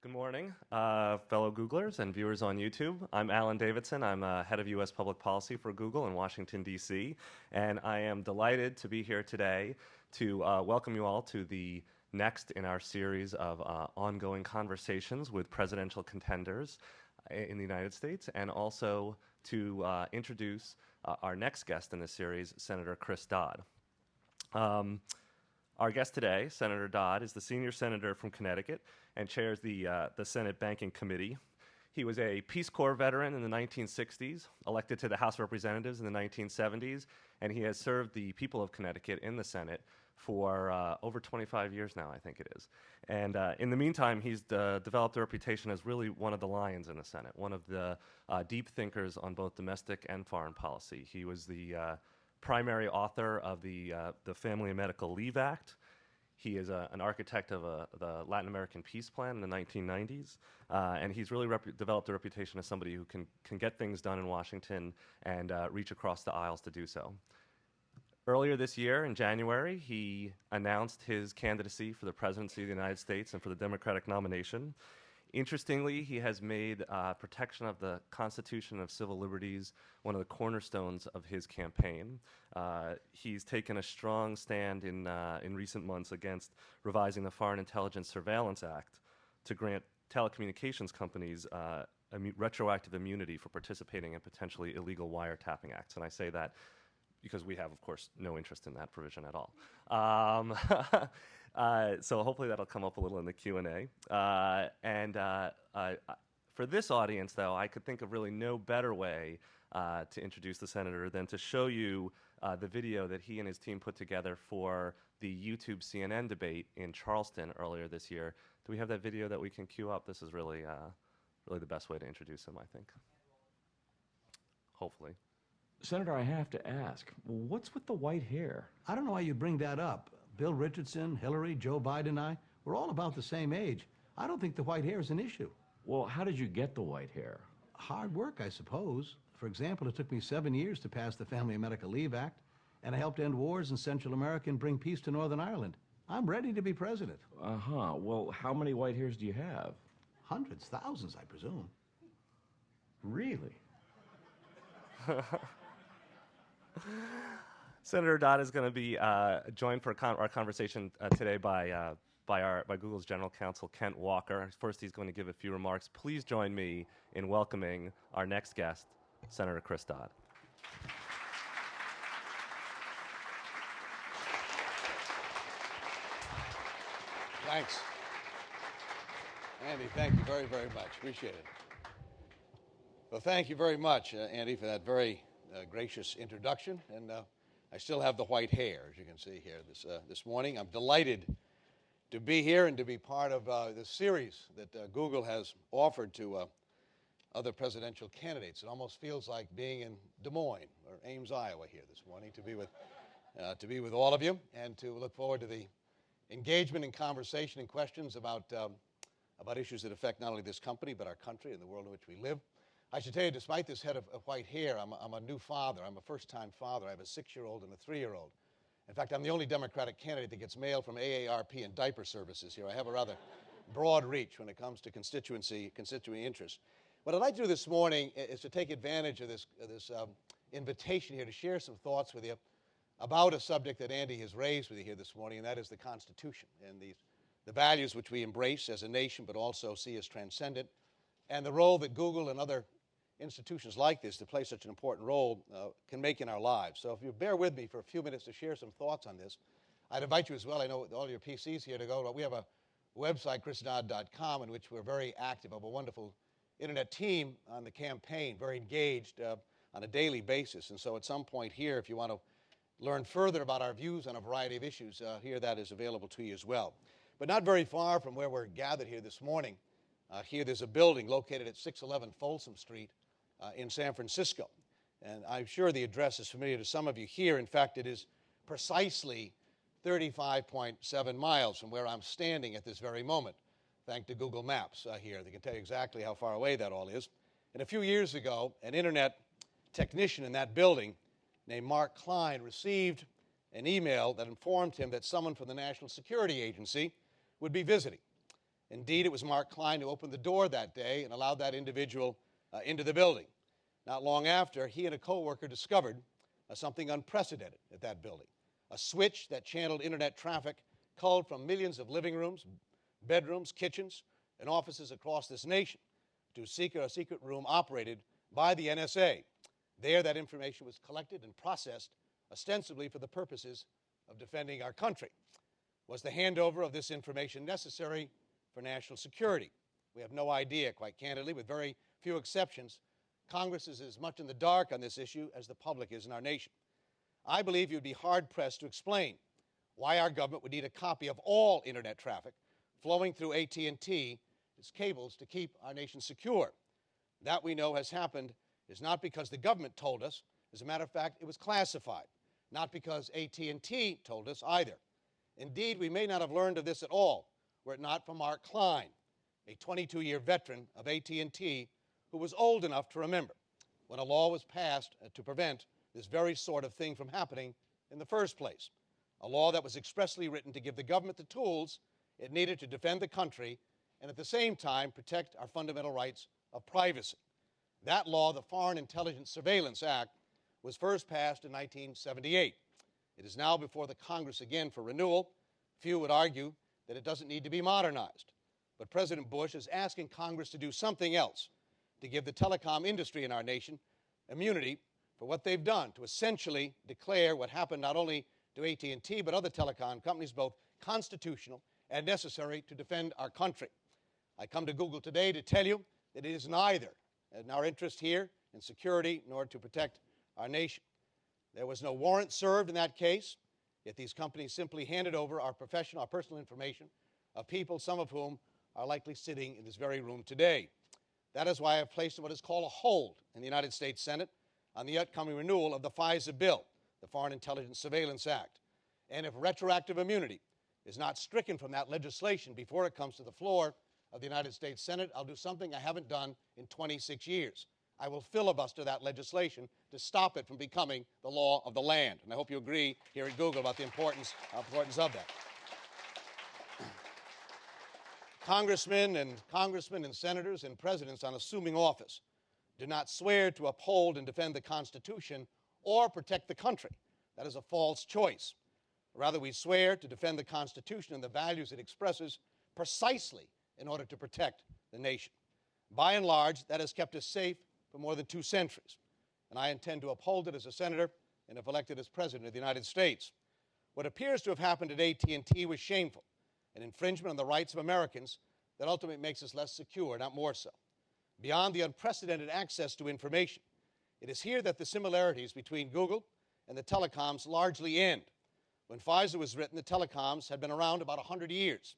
Good morning, fellow Googlers and viewers on YouTube. I'm Alan Davidson. I'm head of U.S. Public Policy for Google in Washington, D.C., and I am delighted to be here today to welcome you all to the next in our series of ongoing conversations with presidential contenders in the United States, and also to introduce our next guest in this series, Senator Chris Dodd. Our guest today, Senator Dodd, is the senior senator from Connecticut and chairs the Senate Banking Committee. He was a Peace Corps veteran in the 1960s, elected to the House of Representatives in the 1970s, and he has served the people of Connecticut in the Senate for over 25 years now, I think it is. And in the meantime, he's developed a reputation as really one of the lions in the Senate, one of the deep thinkers on both domestic and foreign policy. He was the primary author of the Family and Medical Leave Act. He is an architect of the Latin American Peace Plan in the 1990s, and he's really developed a reputation as somebody who can get things done in Washington and reach across the aisles to do so. Earlier this year, in January, he announced his candidacy for the presidency of the United States and for the Democratic nomination. Interestingly, he has made protection of the Constitution of Civil Liberties one of the cornerstones of his campaign. He's taken a strong stand in recent months against revising the Foreign Intelligence Surveillance Act to grant telecommunications companies retroactive immunity for participating in potentially illegal wiretapping acts. And I say that because we have, of course, no interest in that provision at all. So hopefully that'll come up a little in the Q&A. For this audience, though, I could think of really no better way to introduce the senator than to show you the video that he and his team put together for the YouTube CNN debate in Charleston earlier this year. Do we have that video that we can queue up? This is really the best way to introduce him, I think. Hopefully. Senator, I have to ask, what's with the white hair? I don't know why you bring that up. Bill Richardson, Hillary, Joe Biden and I, we're all about the same age. I don't think the white hair is an issue. Well, how did you get the white hair? Hard work, I suppose. For example, it took me 7 years to pass the Family and Medical Leave Act, and I helped end wars in Central America and bring peace to Northern Ireland. I'm ready to be president. Uh-huh. Well, how many white hairs do you have? Hundreds, thousands, I presume. Really? Senator Dodd is going to be joined for our conversation today by Google's General Counsel, Kent Walker. First, he's going to give a few remarks. Please join me in welcoming our next guest, Senator Chris Dodd. Thanks. Andy, thank you very, very much. Appreciate it. Well, thank you very much, Andy, for that very gracious introduction. And I still have the white hair, as you can see here this morning. I'm delighted to be here and to be part of this series that Google has offered to other presidential candidates. It almost feels like being in Des Moines or Ames, Iowa here this morning to be with all of you and to look forward to the engagement and conversation and questions about issues that affect not only this company but our country and the world in which we live. I should tell you, despite this head of white hair, I'm a new father. I'm a first-time father. I have a 6-year-old and a 3-year-old. In fact, I'm the only Democratic candidate that gets mail from AARP and diaper services here. I have a rather broad reach when it comes to constituent interests. What I'd like to do this morning is to take advantage of this invitation here to share some thoughts with you about a subject that Andy has raised with you here this morning, and that is the Constitution and the values which we embrace as a nation but also see as transcendent, and the role that Google and other institutions like this that play such an important role can make in our lives. So if you bear with me for a few minutes to share some thoughts on this, I'd invite you as well, I know all your PCs here to go. We have a website, chrisdodd.com, in which we're very active. We have a wonderful internet team on the campaign, very engaged on a daily basis. And so at some point here, if you want to learn further about our views on a variety of issues, here that is available to you as well. But not very far from where we're gathered here this morning, here there's a building located at 611 Folsom Street in San Francisco. And I'm sure the address is familiar to some of you here. In fact, it is precisely 35.7 miles from where I'm standing at this very moment, thanks to Google Maps here. They can tell you exactly how far away that all is. And a few years ago, an internet technician in that building named Mark Klein received an email that informed him that someone from the National Security Agency would be visiting. Indeed, it was Mark Klein who opened the door that day and allowed that individual into the building. Not long after, he and a coworker discovered something unprecedented at that building, a switch that channeled internet traffic culled from millions of living rooms, bedrooms, kitchens, and offices across this nation to a secret room operated by the NSA. There, that information was collected and processed ostensibly for the purposes of defending our country. Was the handover of this information necessary for national security? We have no idea, quite candidly, with very few exceptions. Congress is as much in the dark on this issue as the public is in our nation. I believe you'd be hard-pressed to explain why our government would need a copy of all internet traffic flowing through AT&T, its cables, to keep our nation secure. That, we know, has happened is not because the government told us. As a matter of fact, it was classified. Not because AT&T told us either. Indeed, we may not have learned of this at all were it not for Mark Klein, a 22-year veteran of AT&T who was old enough to remember when a law was passed to prevent this very sort of thing from happening in the first place. A law that was expressly written to give the government the tools it needed to defend the country and at the same time protect our fundamental rights of privacy. That law, the Foreign Intelligence Surveillance Act, was first passed in 1978. It is now before the Congress again for renewal. Few would argue that it doesn't need to be modernized. But President Bush is asking Congress to do something else to give the telecom industry in our nation immunity for what they've done, to essentially declare what happened not only to AT&T but other telecom companies both constitutional and necessary to defend our country. I come to Google today to tell you that it is neither in our interest here in security nor to protect our nation. There was no warrant served in that case, yet these companies simply handed over our personal information of people, some of whom are likely sitting in this very room today. That is why I have placed what is called a hold in the United States Senate on the upcoming renewal of the FISA bill, the Foreign Intelligence Surveillance Act. And if retroactive immunity is not stricken from that legislation before it comes to the floor of the United States Senate, I'll do something I haven't done in 26 years. I will filibuster that legislation to stop it from becoming the law of the land. And I hope you agree here at Google about the importance of that. Congressmen and senators and presidents on assuming office do not swear to uphold and defend the Constitution or protect the country. That is a false choice. Rather, we swear to defend the Constitution and the values it expresses precisely in order to protect the nation. By and large, that has kept us safe for more than 2 centuries, and I intend to uphold it as a senator and if elected as President of the United States. What appears to have happened at AT&T was shameful, an infringement on the rights of Americans that ultimately makes us less secure, not more so. Beyond the unprecedented access to information, it is here that the similarities between Google and the telecoms largely end. When FISA was written, the telecoms had been around about 100 years.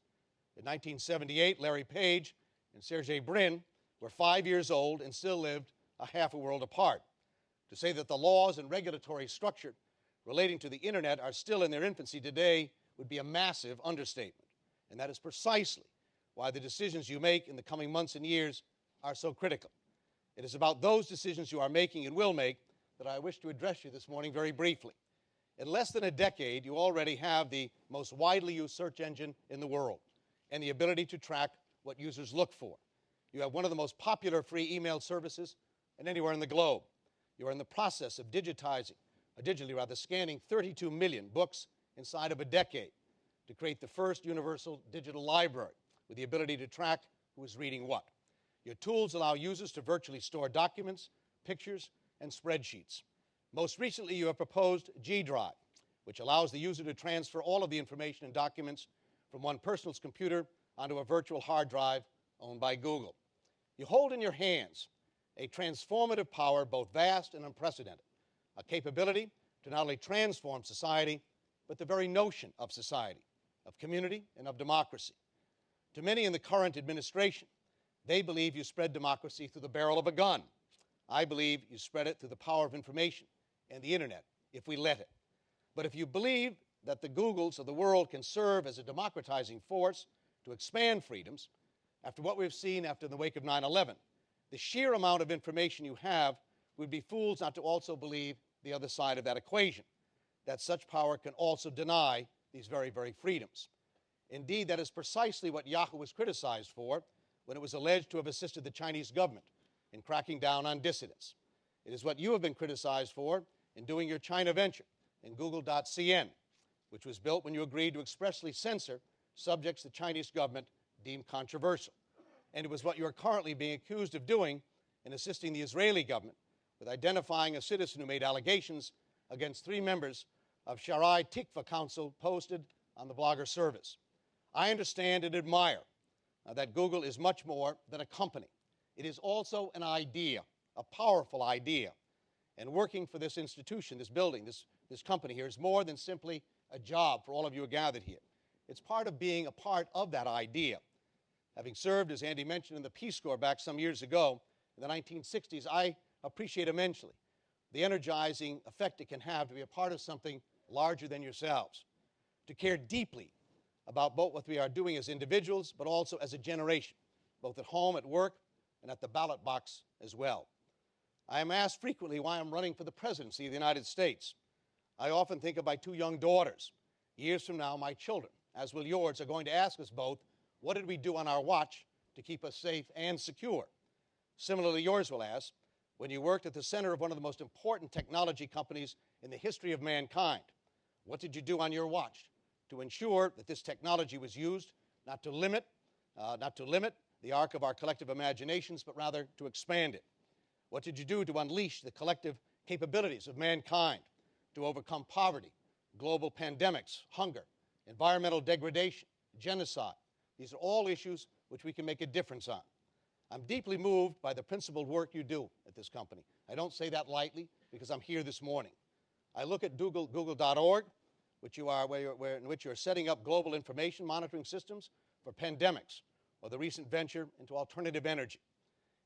In 1978, Larry Page and Sergey Brin were 5 years old and still lived a half a world apart. To say that the laws and regulatory structure relating to the internet are still in their infancy today would be a massive understatement. And that is precisely why the decisions you make in the coming months and years are so critical. It is about those decisions you are making and will make that I wish to address you this morning very briefly. In less than a decade, you already have the most widely used search engine in the world and the ability to track what users look for. You have one of the most popular free email services anywhere in the globe. You are in the process of digitally scanning 32 million books inside of a decade to create the first universal digital library with the ability to track who is reading what. Your tools allow users to virtually store documents, pictures, and spreadsheets. Most recently, you have proposed G Drive, which allows the user to transfer all of the information and documents from one person's computer onto a virtual hard drive owned by Google. You hold in your hands a transformative power both vast and unprecedented, a capability to not only transform society, but the very notion of society, of community, and of democracy. To many in the current administration, they believe you spread democracy through the barrel of a gun. I believe you spread it through the power of information and the internet, if we let it. But if you believe that the Googles of the world can serve as a democratizing force to expand freedoms, after what we've seen after the wake of 9/11, the sheer amount of information you have would be fools not to also believe the other side of that equation, that such power can also deny these very, very freedoms. Indeed, that is precisely what Yahoo was criticized for when it was alleged to have assisted the Chinese government in cracking down on dissidents. It is what you have been criticized for in doing your China venture in Google.cn, which was built when you agreed to expressly censor subjects the Chinese government deemed controversial. And it was what you are currently being accused of doing in assisting the Israeli government with identifying a citizen who made allegations against 3 members of Sharai Tikva Council posted on the blogger service. I understand and admire that Google is much more than a company. It is also an idea, a powerful idea. And working for this institution, this building, this company here is more than simply a job for all of you who are gathered here. It's part of being a part of that idea. Having served, as Andy mentioned, in the Peace Corps back some years ago, in the 1960s, I appreciate immensely the energizing effect it can have to be a part of something larger than yourselves, to care deeply about both what we are doing as individuals, but also as a generation, both at home, at work, and at the ballot box as well. I am asked frequently why I'm running for the presidency of the United States. I often think of my 2 young daughters. Years from now, my children, as will yours, are going to ask us both, what did we do on our watch to keep us safe and secure? Similarly, yours will ask, when you worked at the center of one of the most important technology companies in the history of mankind, what did you do on your watch to ensure that this technology was used not to limit the arc of our collective imaginations, but rather to expand it? What did you do to unleash the collective capabilities of mankind to overcome poverty, global pandemics, hunger, environmental degradation, genocide? These are all issues which we can make a difference on. I'm deeply moved by the principled work you do at this company. I don't say that lightly because I'm here this morning. I look at Google.org, in which you are setting up global information monitoring systems for pandemics, or the recent venture into alternative energy.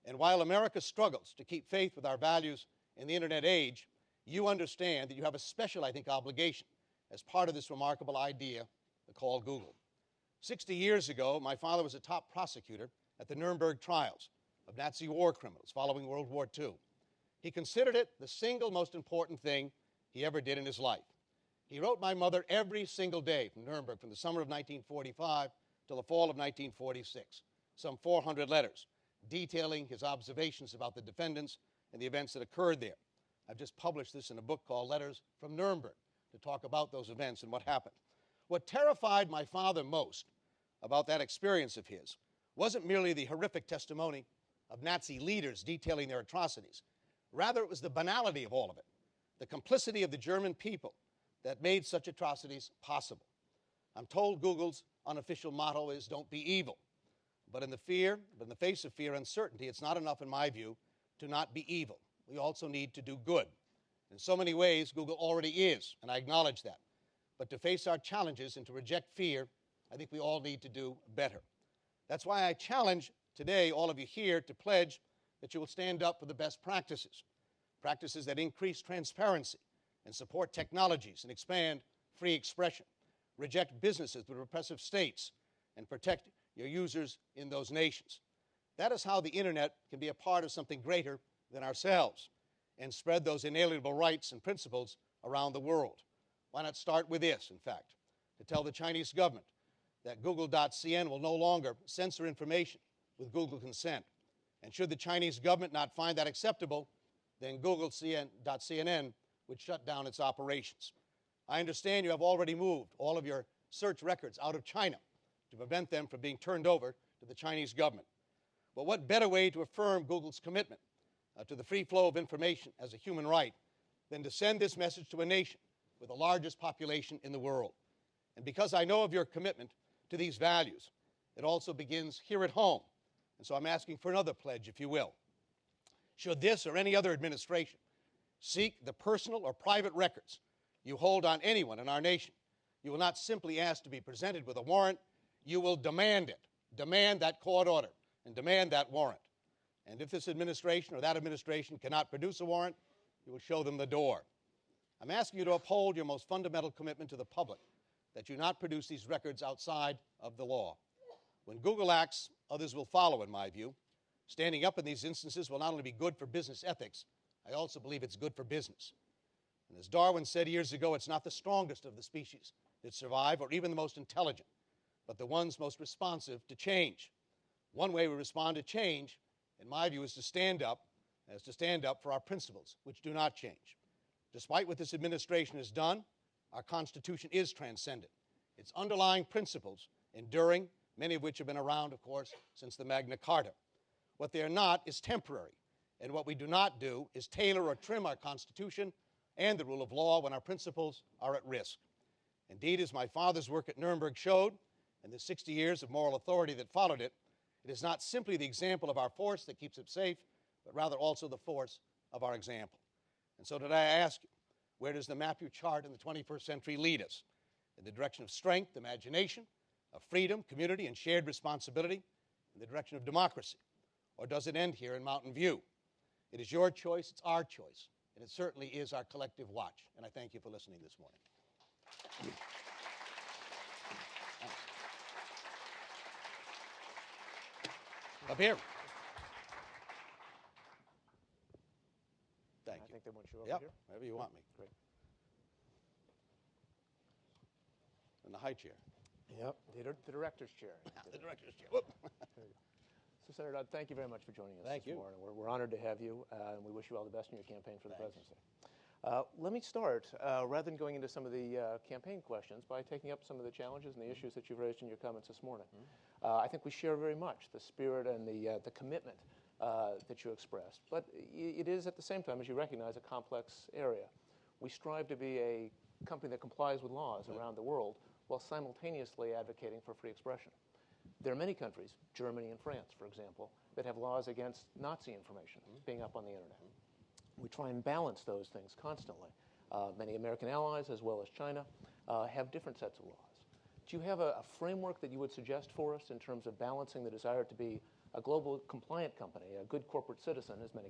And while America struggles to keep faith with our values in the internet age, you understand that you have a special, I think, obligation as part of this remarkable idea called Google. 60 years ago, my father was a top prosecutor at the Nuremberg trials of Nazi war criminals following World War II. He considered it the single most important thing he ever did in his life. He wrote my mother every single day from Nuremberg, from the summer of 1945 till the fall of 1946, some 400 letters detailing his observations about the defendants and the events that occurred there. I've just published this in a book called Letters from Nuremberg to talk about those events and what happened. What terrified my father most about that experience of his wasn't merely the horrific testimony of Nazi leaders detailing their atrocities. Rather, it was the banality of all of it, the complicity of the German people that made such atrocities possible. I'm told Google's unofficial motto is, "Don't be evil." But in the face of fear and uncertainty, it's not enough, in my view, to not be evil. We also need to do good. In so many ways, Google already is, and I acknowledge that. But to face our challenges and to reject fear, I think we all need to do better. That's why I challenge today all of you here to pledge that you will stand up for the best practices, practices that increase transparency and support technologies and expand free expression, reject businesses with repressive states, and protect your users in those nations. That is how the internet can be a part of something greater than ourselves and spread those inalienable rights and principles around the world. Why not start with this, in fact, to tell the Chinese government that Google.cn will no longer censor information with Google consent. And should the Chinese government not find that acceptable, then Google.cn would shut down its operations. I understand you have already moved all of your search records out of China to prevent them from being turned over to the Chinese government. But what better way to affirm Google's commitment to the free flow of information as a human right than to send this message to a nation with the largest population in the world? And because I know of your commitment to these values, it also begins here at home. And so I'm asking for another pledge, if you will. Should this or any other administration seek the personal or private records you hold on anyone in our nation, you will not simply ask to be presented with a warrant, you will demand it. Demand that court order and demand that warrant. And if this administration or that administration cannot produce a warrant, you will show them the door. I'm asking you to uphold your most fundamental commitment to the public, that you not produce these records outside of the law. When Google acts, others will follow, in my view. Standing up in these instances will not only be good for business ethics, I also believe it's good for business. And as Darwin said years ago, it's not the strongest of the species that survive or even the most intelligent, but the ones most responsive to change. One way we respond to change, in my view, is to stand up for our principles, which do not change. Despite what this administration has done, our Constitution is transcendent. Its underlying principles, enduring, many of which have been around, of course, since the Magna Carta. What they are not is temporary, and what we do not do is tailor or trim our Constitution and the rule of law when our principles are at risk. Indeed, as my father's work at Nuremberg showed, and the 60 years of moral authority that followed it, it is not simply the example of our force that keeps it safe, but rather also the force of our example. And so today I ask you, where does the map you chart in the 21st century lead us? In the direction of strength, imagination, of freedom, community, and shared responsibility, in the direction of democracy? Or does it end here in Mountain View? It is your choice, it's our choice, and it certainly is our collective watch. And I thank you for listening this morning. Up here. Thank you. I think they want you over Yep, here. wherever you want me. Great. In the high chair. Yep, the director's chair. The director's chair. Whoop. So, Senator Dodd, thank you very much for joining us Thank this you. morning. We're honored to have you, and we wish you all the best in your campaign for the Thanks. presidency. Let me start, rather than going into some of the campaign questions, by taking up some of the challenges and the issues that you've raised in your comments this morning. I think we share very much the spirit and the commitment that you expressed. But it is, at the same time, as you recognize, a complex area. We strive to be a company that complies with laws around the world while simultaneously advocating for free expression. There are many countries, Germany and France, for example, that have laws against Nazi information being up on the internet. We try and balance those things constantly. Many American allies, as well as China, have different sets of laws. Do you have a framework that you would suggest for us in terms of balancing the desire to be a global compliant company, a good corporate citizen, as many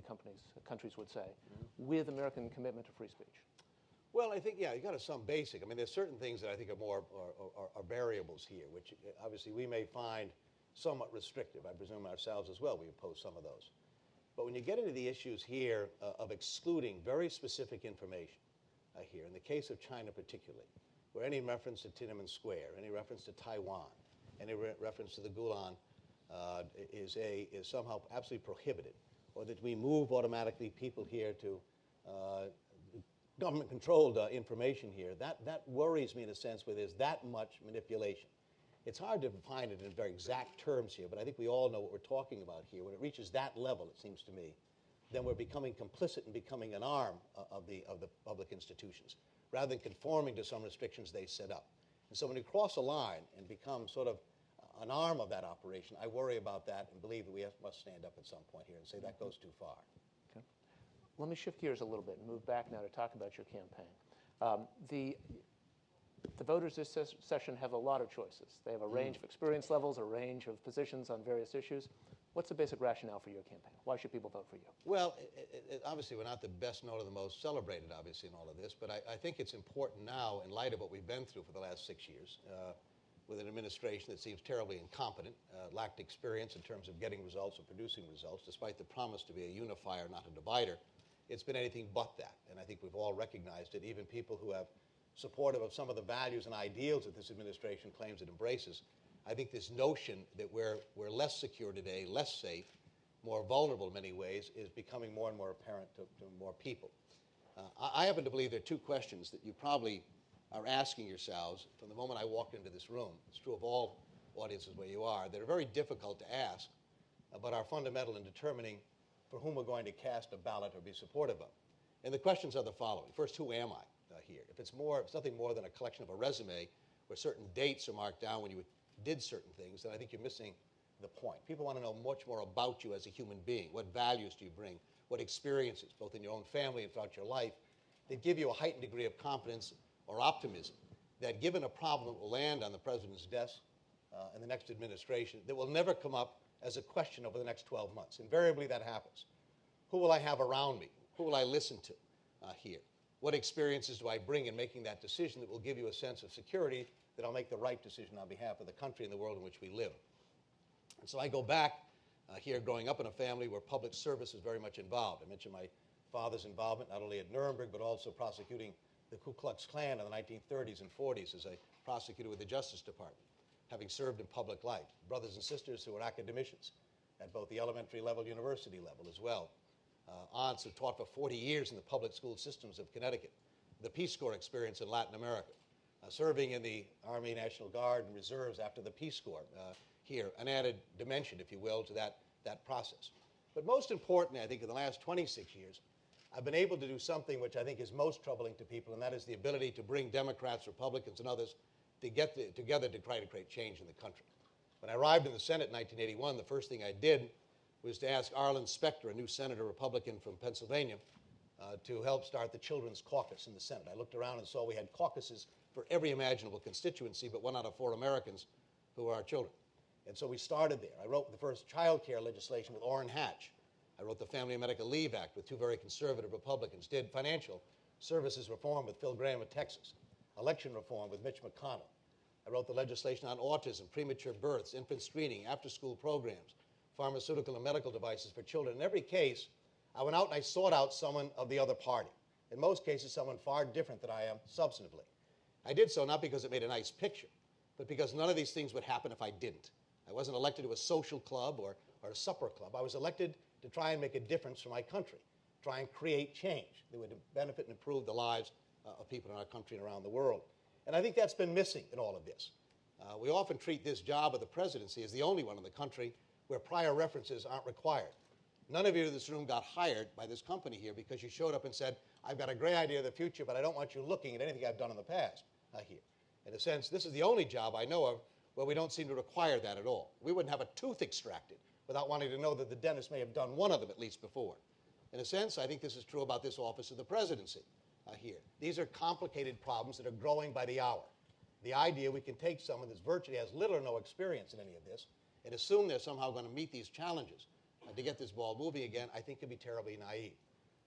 countries would say, with American commitment to free speech? Well, I think, yeah, you got to some basic. I mean, there's certain things that I think are more are variables here, which obviously we may find somewhat restrictive. I presume ourselves as well, we oppose some of those. But when you get into the issues here of excluding very specific information here, in the case of China particularly, where any reference to Tiananmen Square, any reference to Taiwan, any reference to the Gulen is somehow absolutely prohibited, or that we move automatically people here to government-controlled information here, that worries me in a sense where there's that much manipulation. It's hard to define it in very exact terms here, but I think we all know what we're talking about here. When it reaches that level, it seems to me, then we're becoming complicit and becoming an arm of the public institutions, rather than conforming to some restrictions they set up. And so when you cross a line and become sort of an arm of that operation, I worry about that and believe that we must stand up at some point here and say that goes too far. Okay. Let me shift gears a little bit and move back now to talk about your campaign. The voters this session have a lot of choices. They have a range of experience levels, a range of positions on various issues. What's the basic rationale for your campaign? Why should people vote for you? Well, obviously we're not the best known or the most celebrated, obviously, in all of this, but I think it's important now, in light of what we've been through for the last 6 years, with an administration that seems terribly incompetent, lacked experience in terms of getting results and producing results, despite the promise to be a unifier, not a divider. It's been anything but that, and I think we've all recognized it. Even people who have supportive of some of the values and ideals that this administration claims it embraces. I think this notion that we're less secure today, less safe, more vulnerable in many ways, is becoming more and more apparent to more people. I happen to believe there are two questions that you probably are asking yourselves from the moment I walked into this room. It's true of all audiences where you are. That are very difficult to ask, but are fundamental in determining for whom we're going to cast a ballot or be supportive of. And the questions are the following. First, who am I? Here. If it's nothing more than a collection of a resume where certain dates are marked down when you did certain things, then I think you're missing the point. People want to know much more about you as a human being. What values do you bring? What experiences, both in your own family and throughout your life, that give you a heightened degree of confidence or optimism that given a problem that will land on the president's desk in the next administration, that will never come up as a question over the next 12 months. Invariably that happens. Who will I have around me? Who will I listen to here? What experiences do I bring in making that decision that will give you a sense of security that I'll make the right decision on behalf of the country and the world in which we live? And so I go back here, growing up in a family where public service is very much involved. I mentioned my father's involvement not only at Nuremberg, but also prosecuting the Ku Klux Klan in the 1930s and 40s as a prosecutor with the Justice Department. having served in public life, brothers and sisters who are academicians at both the elementary level, university level as well, aunts who taught for 40 years in the public school systems of Connecticut, the Peace Corps experience in Latin America, serving in the Army National Guard and Reserves after the Peace Corps here, an added dimension, if you will, to that process. But most importantly, I think in the last 26 years, I've been able to do something which I think is most troubling to people, and that is the ability to bring Democrats, Republicans, and others to get together to try to create change in the country. When I arrived in the Senate in 1981, the first thing I did was to ask Arlen Specter, a new senator, Republican from Pennsylvania, to help start the Children's Caucus in the Senate. I looked around and saw we had caucuses for every imaginable constituency, but 1 out of 4 Americans who are our children. And so we started there. I wrote the first child care legislation with Orrin Hatch. I wrote the Family and Medical Leave Act with 2 very conservative Republicans, did financial services reform with Phil Gramm of Texas, election reform with Mitch McConnell. I wrote the legislation on autism, premature births, infant screening, after-school programs, pharmaceutical and medical devices for children. In every case, I went out and I sought out someone of the other party. In most cases, someone far different than I am substantively. I did so not because it made a nice picture, but because none of these things would happen if I didn't. I wasn't elected to a social club or a supper club. I was elected to try and make a difference for my country, try and create change that would benefit and improve the lives of people in our country and around the world. And I think that's been missing in all of this. We often treat this job of the presidency as the only one in the country where prior references aren't required. None of you in this room got hired by this company here because you showed up and said, I've got a great idea of the future, but I don't want you looking at anything I've done in the past here. In a sense, this is the only job I know of where we don't seem to require that at all. We wouldn't have a tooth extracted without wanting to know that the dentist may have done one of them at least before. In a sense, I think this is true about this office of the presidency here. These are complicated problems that are growing by the hour. The idea we can take someone that virtually has little or no experience in any of this and assume they're somehow going to meet these challenges to get this ball moving again, I think can be terribly naive.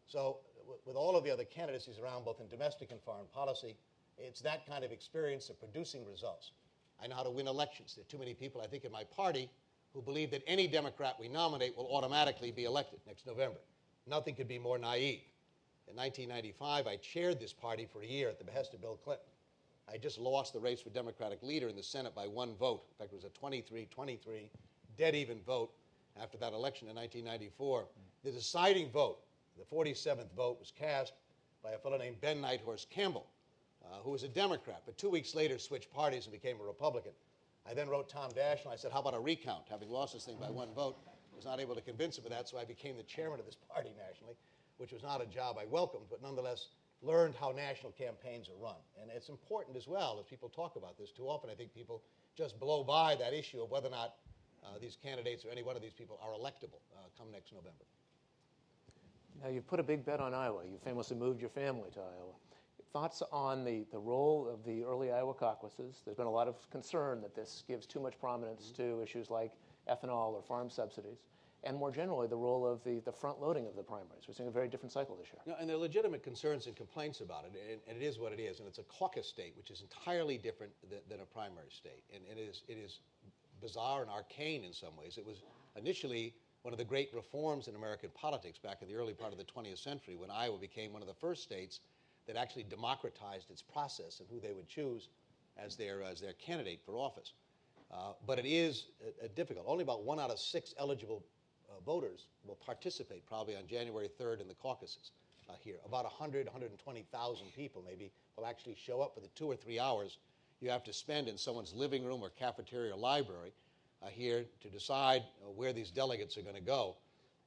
So with all of the other candidacies around, both in domestic and foreign policy, it's that kind of experience of producing results. I know how to win elections. There are too many people, I think, in my party who believe that any Democrat we nominate will automatically be elected next November. Nothing could be more naive. In 1995, I chaired this party for a year at the behest of Bill Clinton. I just lost the race for Democratic leader in the Senate by 1 vote. In fact, it was a 23-23 dead-even vote after that election in 1994. The deciding vote, the 47th vote, was cast by a fellow named Ben Nighthorse Campbell, who was a Democrat, but 2 weeks later switched parties and became a Republican. I then wrote Tom Dash, and I said, how about a recount? Having lost this thing by 1 vote, I was not able to convince him of that, so I became the chairman of this party nationally, which was not a job I welcomed, but nonetheless learned how national campaigns are run. And it's important as well, as people talk about this. Too often I think people just blow by that issue of whether or not these candidates or any one of these people are electable come next November. Now, you've put a big bet on Iowa. You famously moved your family to Iowa. Thoughts on the role of the early Iowa caucuses? There's been a lot of concern that this gives too much prominence to issues like ethanol or farm subsidies, and more generally, the role of the front-loading of the primaries. We're seeing a very different cycle this year. No, and there are legitimate concerns and complaints about it, and it is what it is. And it's a caucus state, which is entirely different than a primary state. And it is bizarre and arcane in some ways. It was initially one of the great reforms in American politics back in the early part of the 20th century when Iowa became one of the first states that actually democratized its process and who they would choose as their candidate for office. But it is difficult. Only about 1 out of 6 eligible voters will participate probably on January 3rd in the caucuses here. About 120,000 people maybe will actually show up for the 2 or 3 hours you have to spend in someone's living room or cafeteria or library here to decide where these delegates are going to go.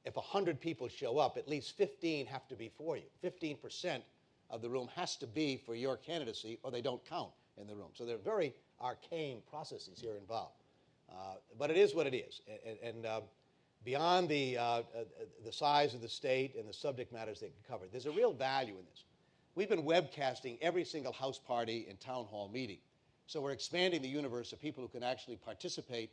If 100 people show up, at least 15 have to be for you. 15% of the room has to be for your candidacy or they don't count in the room. So there are very arcane processes here involved. But it is what it is. And beyond the size of the state and the subject matters they can cover, there's a real value in this. We've been webcasting every single House party and town hall meeting. So we're expanding the universe of people who can actually participate,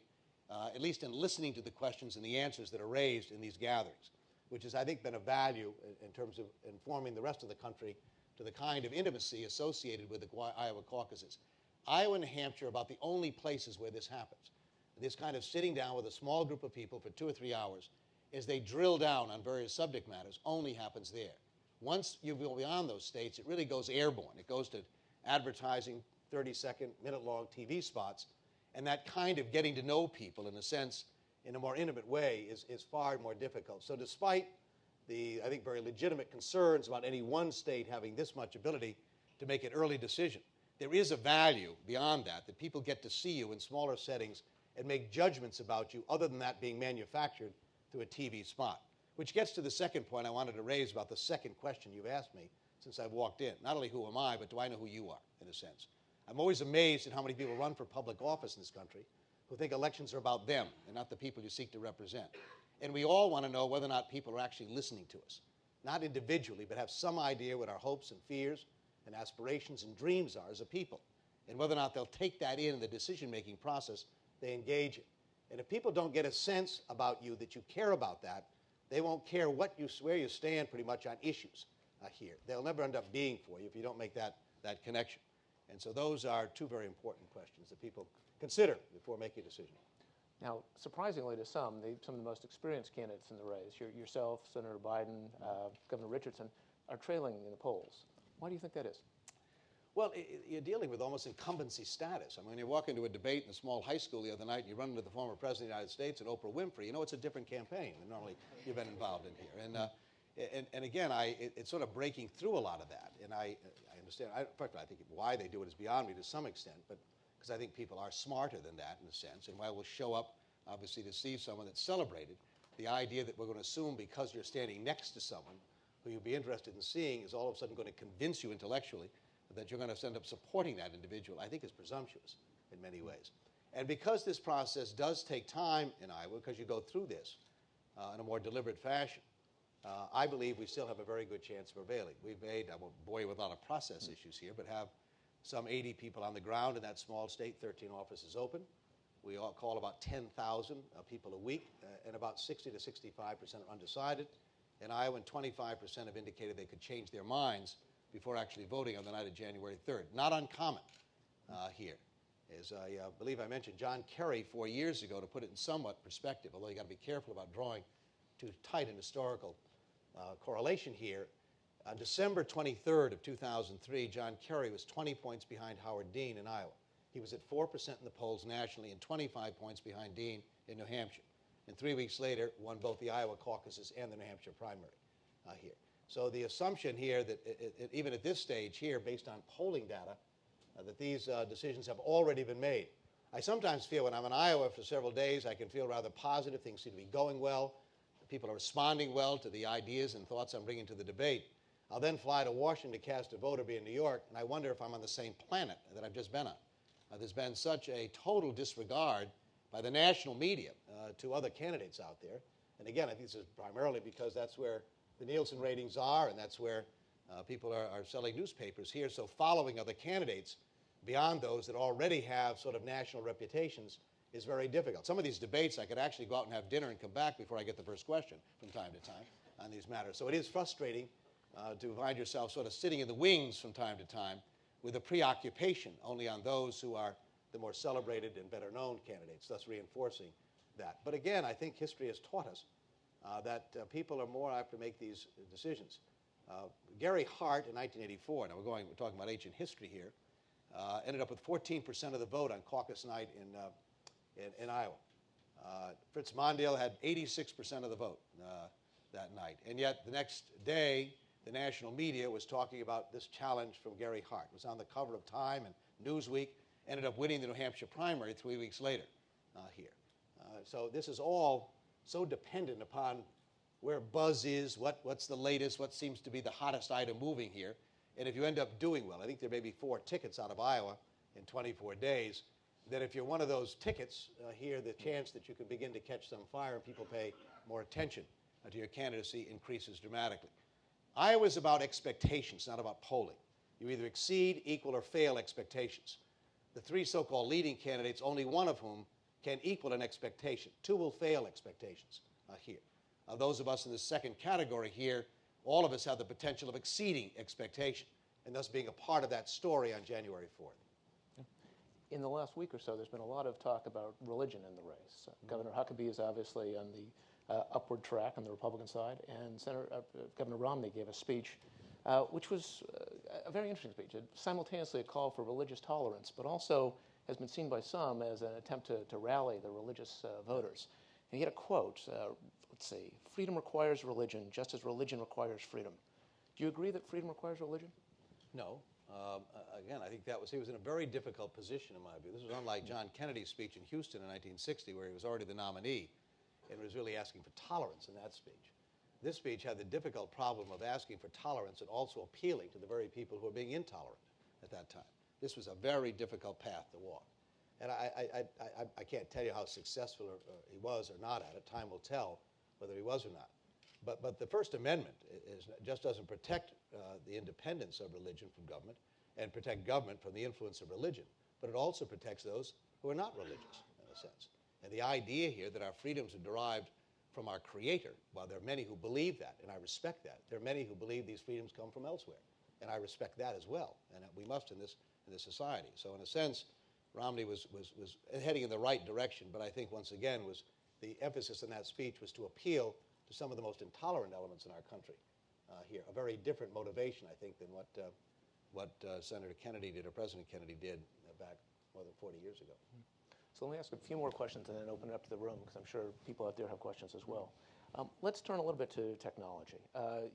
at least in listening to the questions and the answers that are raised in these gatherings, which has, I think, been a value in terms of informing the rest of the country to the kind of intimacy associated with the Iowa caucuses. Iowa and New Hampshire are about the only places where this happens. This kind of sitting down with a small group of people for 2 or 3 hours as they drill down on various subject matters only happens there. Once you go beyond those states, it really goes airborne. It goes to advertising, 30-second, minute-long TV spots, And that kind of getting to know people, in a sense, in a more intimate way, is far more difficult. So despite the, I think, very legitimate concerns about any one state having this much ability to make an early decision, there is a value beyond that, that people get to see you in smaller settings and make judgments about you other than that being manufactured through a TV spot. Which gets to the second point I wanted to raise about the second question you've asked me since I've walked in. Not only who am I, but do I know who you are, in a sense. I'm always amazed at how many people run for public office in this country who think elections are about them and not the people you seek to represent. And we all want to know whether or not people are actually listening to us. Not individually, but have some idea what our hopes and fears and aspirations and dreams are as a people. And whether or not they'll take that in the decision-making process they engage in. And if people don't get a sense about you that you care about that, they won't care where you stand pretty much on issues here. They'll never end up being for you if you don't make that connection. And so those are two very important questions that people consider before making a decision. Now, surprisingly to some of the most experienced candidates in the race, yourself, Senator Biden, Governor Richardson, are trailing in the polls. Why do you think that is? Well, you're dealing with almost incumbency status. I mean, when you walk into a debate in a small high school the other night and you run into the former President of the United States and Oprah Winfrey, you know it's a different campaign than normally you've been involved in here. And again, it's sort of breaking through a lot of that. And I understand. In fact, I think why they do it is beyond me to some extent, but because I think people are smarter than that in a sense. And why we'll show up, obviously, to see someone that's celebrated. The idea that we're going to assume because you're standing next to someone who you'll be interested in seeing is all of a sudden going to convince you intellectually that you're going to end up supporting that individual, I think is presumptuous in many ways. And because this process does take time in Iowa, because you go through this in a more deliberate fashion, I believe we still have a very good chance of prevailing. We've made, I won't bore you with a lot of process issues here, but have some 80 people on the ground in that small state, 13 offices open. We all call about 10,000 people a week, and about 60 to 65% are undecided. In Iowa, 25% have indicated they could change their minds before actually voting on the night of January 3rd. Not uncommon here. As I believe I mentioned, John Kerry 4 years ago, to put it in somewhat perspective, although you got to be careful about drawing too tight an historical correlation here. On December 23rd of 2003, John Kerry was 20 points behind Howard Dean in Iowa. He was at 4% in the polls nationally and 25 points behind Dean in New Hampshire. And 3 weeks later, won both the Iowa caucuses and the New Hampshire primary here. So the assumption here that even at this stage here, based on polling data, that these decisions have already been made. I sometimes feel when I'm in Iowa for several days, I can feel rather positive. Things seem to be going well. People are responding well to the ideas and thoughts I'm bringing to the debate. I'll then fly to Washington to cast a vote or be in New York, and I wonder if I'm on the same planet that I've just been on. There's been such a total disregard by the national media to other candidates out there. And again, I think this is primarily because that's where the Nielsen ratings are, and that's where people are selling newspapers here. So following other candidates beyond those that already have sort of national reputations is very difficult. Some of these debates, I could actually go out and have dinner and come back before I get the first question from time to time on these matters. So it is frustrating to find yourself sort of sitting in the wings from time to time with a preoccupation only on those who are the more celebrated and better known candidates, thus reinforcing that. But again, I think history has taught us that people are more apt to make these decisions. Gary Hart in 1984, now we're talking about ancient history here, ended up with 14% of the vote on caucus night in Iowa. Fritz Mondale had 86% of the vote that night. And yet the next day, the national media was talking about this challenge from Gary Hart. It was on the cover of Time and Newsweek, ended up winning the New Hampshire primary 3 weeks later here. So this is all so dependent upon where buzz is, what's the latest, what seems to be the hottest item moving here. And if you end up doing well, I think there may be 4 tickets out of Iowa in 24 days, that if you're one of those tickets here, the chance that you can begin to catch some fire and people pay more attention to your candidacy increases dramatically. Iowa's about expectations, not about polling. You either exceed, equal, or fail expectations. The 3 so-called leading candidates, only one of whom can equal an expectation. 2 will fail expectations here. Those of us in the second category here, all of us have the potential of exceeding expectation and thus being a part of that story on January 4th. In the last week or so, there's been a lot of talk about religion in the race. Governor Huckabee is obviously on the upward track on the Republican side, and Governor Romney gave a speech which was a very interesting speech. Simultaneously a call for religious tolerance, but also has been seen by some as an attempt to rally the religious voters. And he had a quote, let's see, freedom requires religion just as religion requires freedom. Do you agree that freedom requires religion? No. Again, I think he was in a very difficult position in my view. This was unlike John Kennedy's speech in Houston in 1960, where he was already the nominee and was really asking for tolerance in that speech. This speech had the difficult problem of asking for tolerance and also appealing to the very people who were being intolerant at that time. This was a very difficult path to walk. And I can't tell you how successful he was or not at it. Time will tell whether he was or not. But the First Amendment just doesn't protect the independence of religion from government and protect government from the influence of religion, but it also protects those who are not religious, in a sense. And the idea here that our freedoms are derived from our Creator, while there are many who believe that, and I respect that, there are many who believe these freedoms come from elsewhere, and I respect that as well, and we must in this society. So in a sense, Romney was heading in the right direction, but I think once again the emphasis in that speech was to appeal to some of the most intolerant elements in our country here. A very different motivation, I think, than what Senator Kennedy did or President Kennedy did back more than 40 years ago. So let me ask a few more questions and then open it up to the room, because I'm sure people out there have questions as well. Let's turn a little bit to technology.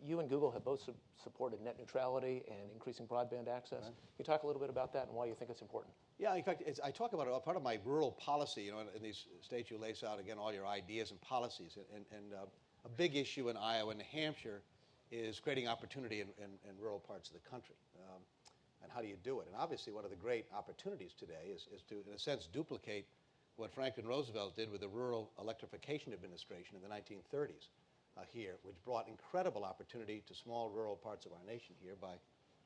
You and Google have both supported net neutrality and increasing broadband access. Right. Can you talk a little bit about that and why you think it's important? Yeah, in fact, I talk about it, part of my rural policy, in these states you lace out, again, all your ideas and policies. And a big issue in Iowa and New Hampshire is creating opportunity in rural parts of the country. And how do you do it? And obviously one of the great opportunities today is to, in a sense, duplicate what Franklin Roosevelt did with the Rural Electrification Administration in the 1930s here, which brought incredible opportunity to small rural parts of our nation here by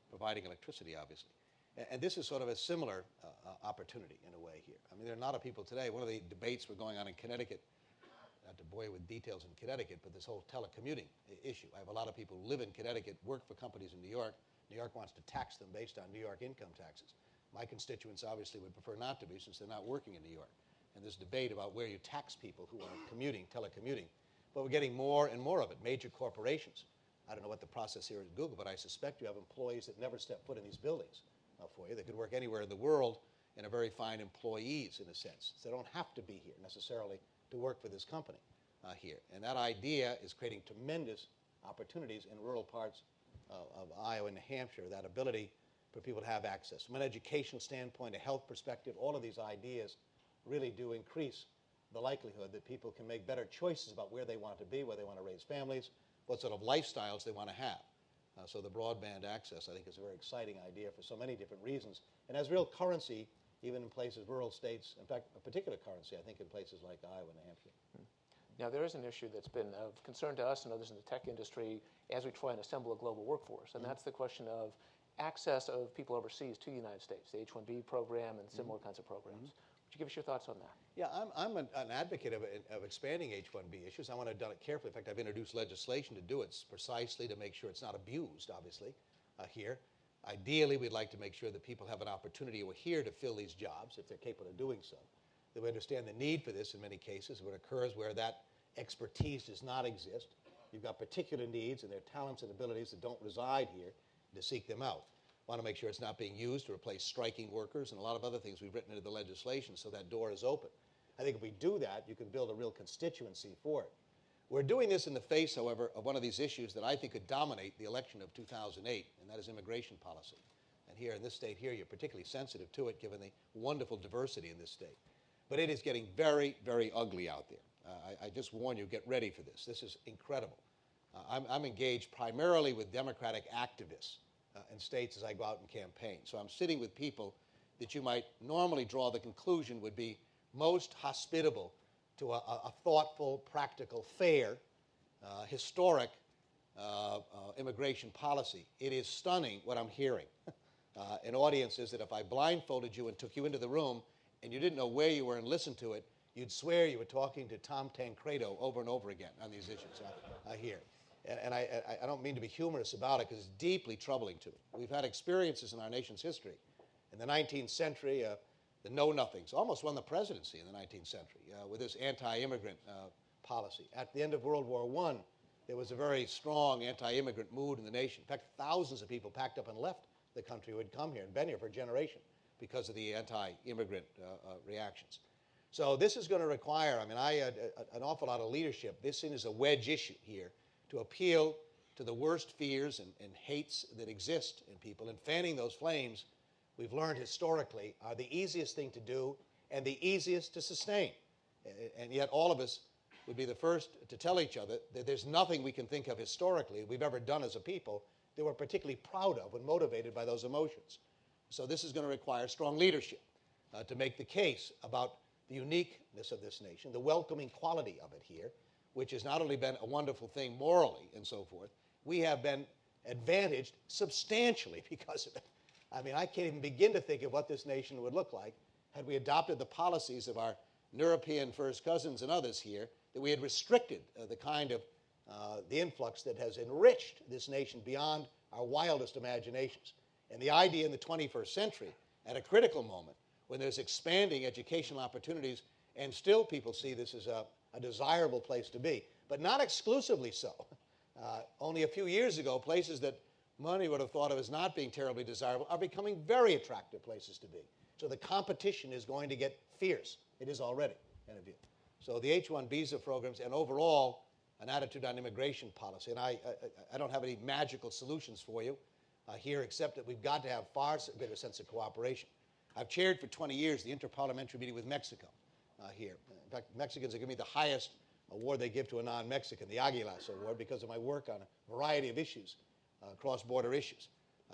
providing electricity, obviously. And this is sort of a similar opportunity in a way here. I mean, there are a lot of people today. One of the debates we're going on in Connecticut, not to bore you with details in Connecticut, but this whole telecommuting issue. I have a lot of people who live in Connecticut, work for companies in New York. New York wants to tax them based on New York income taxes. My constituents obviously would prefer not to be, since they're not working in New York. And there's debate about where you tax people who are commuting, telecommuting. But we're getting more and more of it. Major corporations. I don't know what the process here is at Google, but I suspect you have employees that never step foot in these buildings for you. They could work anywhere in the world and are very fine employees, in a sense. So they don't have to be here necessarily to work for this company here. And that idea is creating tremendous opportunities in rural parts of Iowa and New Hampshire, that ability for people to have access. From an educational standpoint, a health perspective, all of these ideas really do increase the likelihood that people can make better choices about where they want to be, where they want to raise families, what sort of lifestyles they want to have. So the broadband access, I think, is a very exciting idea for so many different reasons, and has real currency even in places, rural states, in fact, a particular currency, I think, in places like Iowa and New Hampshire. Now, there is an issue that's been of concern to us and others in the tech industry as we try and assemble a global workforce, and that's the question of access of people overseas to the United States, the H-1B program and similar kinds of programs. Would you give us your thoughts on that? Yeah, I'm an advocate of expanding H-1B issues. I want to have done it carefully. In fact, I've introduced legislation to do it precisely to make sure it's not abused, obviously, here. Ideally, we'd like to make sure that people have an opportunity who are here to fill these jobs if they're capable of doing so. That we understand the need for this in many cases. What occurs where that expertise does not exist. You've got particular needs and their talents and abilities that don't reside here, to seek them out. Want to make sure it's not being used to replace striking workers and a lot of other things we've written into the legislation, so that door is open. I think if we do that, you can build a real constituency for it. We're doing this in the face, however, of one of these issues that I think could dominate the election of 2008, and that is immigration policy. And here in this state here, you're particularly sensitive to it, given the wonderful diversity in this state. But it is getting very, very ugly out there. I just warn you, get ready for this. This is incredible. I'm engaged primarily with Democratic activists in states as I go out and campaign. So I'm sitting with people that you might normally draw the conclusion would be most hospitable to a thoughtful, practical, fair, historic immigration policy. It is stunning what I'm hearing in audiences that if I blindfolded you and took you into the room and you didn't know where you were and listened to it, you'd swear you were talking to Tom Tancredo over and over again on these issues I hear. And I don't mean to be humorous about it, because it's deeply troubling to me. We've had experiences in our nation's history. In the 19th century, the know-nothings almost won the presidency in the 19th century with this anti-immigrant policy. At the end of World War I, there was a very strong anti-immigrant mood in the nation. In fact, thousands of people packed up and left the country who had come here and been here for a generation. because of the anti-immigrant reactions. So this is going to require, an awful lot of leadership. This thing is a wedge issue here to appeal to the worst fears and hates that exist in people. And fanning those flames, we've learned historically, are the easiest thing to do and the easiest to sustain. And yet all of us would be the first to tell each other that there's nothing we can think of historically we've ever done as a people that we're particularly proud of when motivated by those emotions. So this is going to require strong leadership to make the case about the uniqueness of this nation, the welcoming quality of it here, which has not only been a wonderful thing morally and so forth, we have been advantaged substantially because of it. I can't even begin to think of what this nation would look like had we adopted the policies of our European first cousins and others here, that we had restricted the kind of the influx that has enriched this nation beyond our wildest imaginations. And the idea in the 21st century, at a critical moment, when there's expanding educational opportunities, and still people see this as a desirable place to be, but not exclusively so. Only a few years ago, places that many would have thought of as not being terribly desirable are becoming very attractive places to be. So the competition is going to get fierce. It is already, in a view. So the H-1 visa programs and overall an attitude on immigration policy, and I don't have any magical solutions for you here, except that we've got to have far greater sense of cooperation. I've chaired for 20 years the interparliamentary meeting with Mexico here. In fact, Mexicans are giving me the highest award they give to a non-Mexican, the Aguilas Award, because of my work on a variety of issues, cross-border issues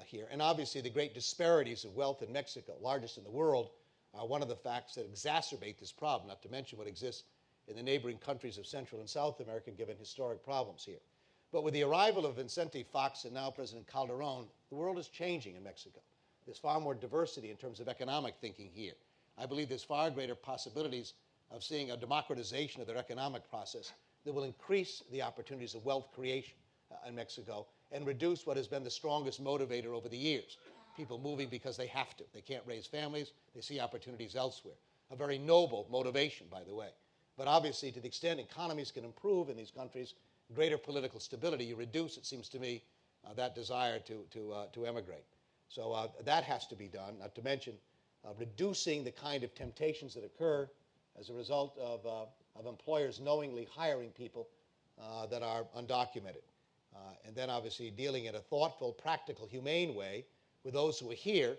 here. And obviously the great disparities of wealth in Mexico, largest in the world, are one of the facts that exacerbate this problem, not to mention what exists in the neighboring countries of Central and South America, given historic problems here. But with the arrival of Vicente Fox and now President Calderon, the world is changing in Mexico. There's far more diversity in terms of economic thinking here. I believe there's far greater possibilities of seeing a democratization of their economic process that will increase the opportunities of wealth creation in Mexico and reduce what has been the strongest motivator over the years. People moving because they have to. They can't raise families. They see opportunities elsewhere. A very noble motivation, by the way. But obviously, to the extent economies can improve in these countries, greater political stability, you reduce, it seems to me, that desire to emigrate. So that has to be done, not to mention reducing the kind of temptations that occur as a result of employers knowingly hiring people that are undocumented. And then obviously dealing in a thoughtful, practical, humane way with those who are here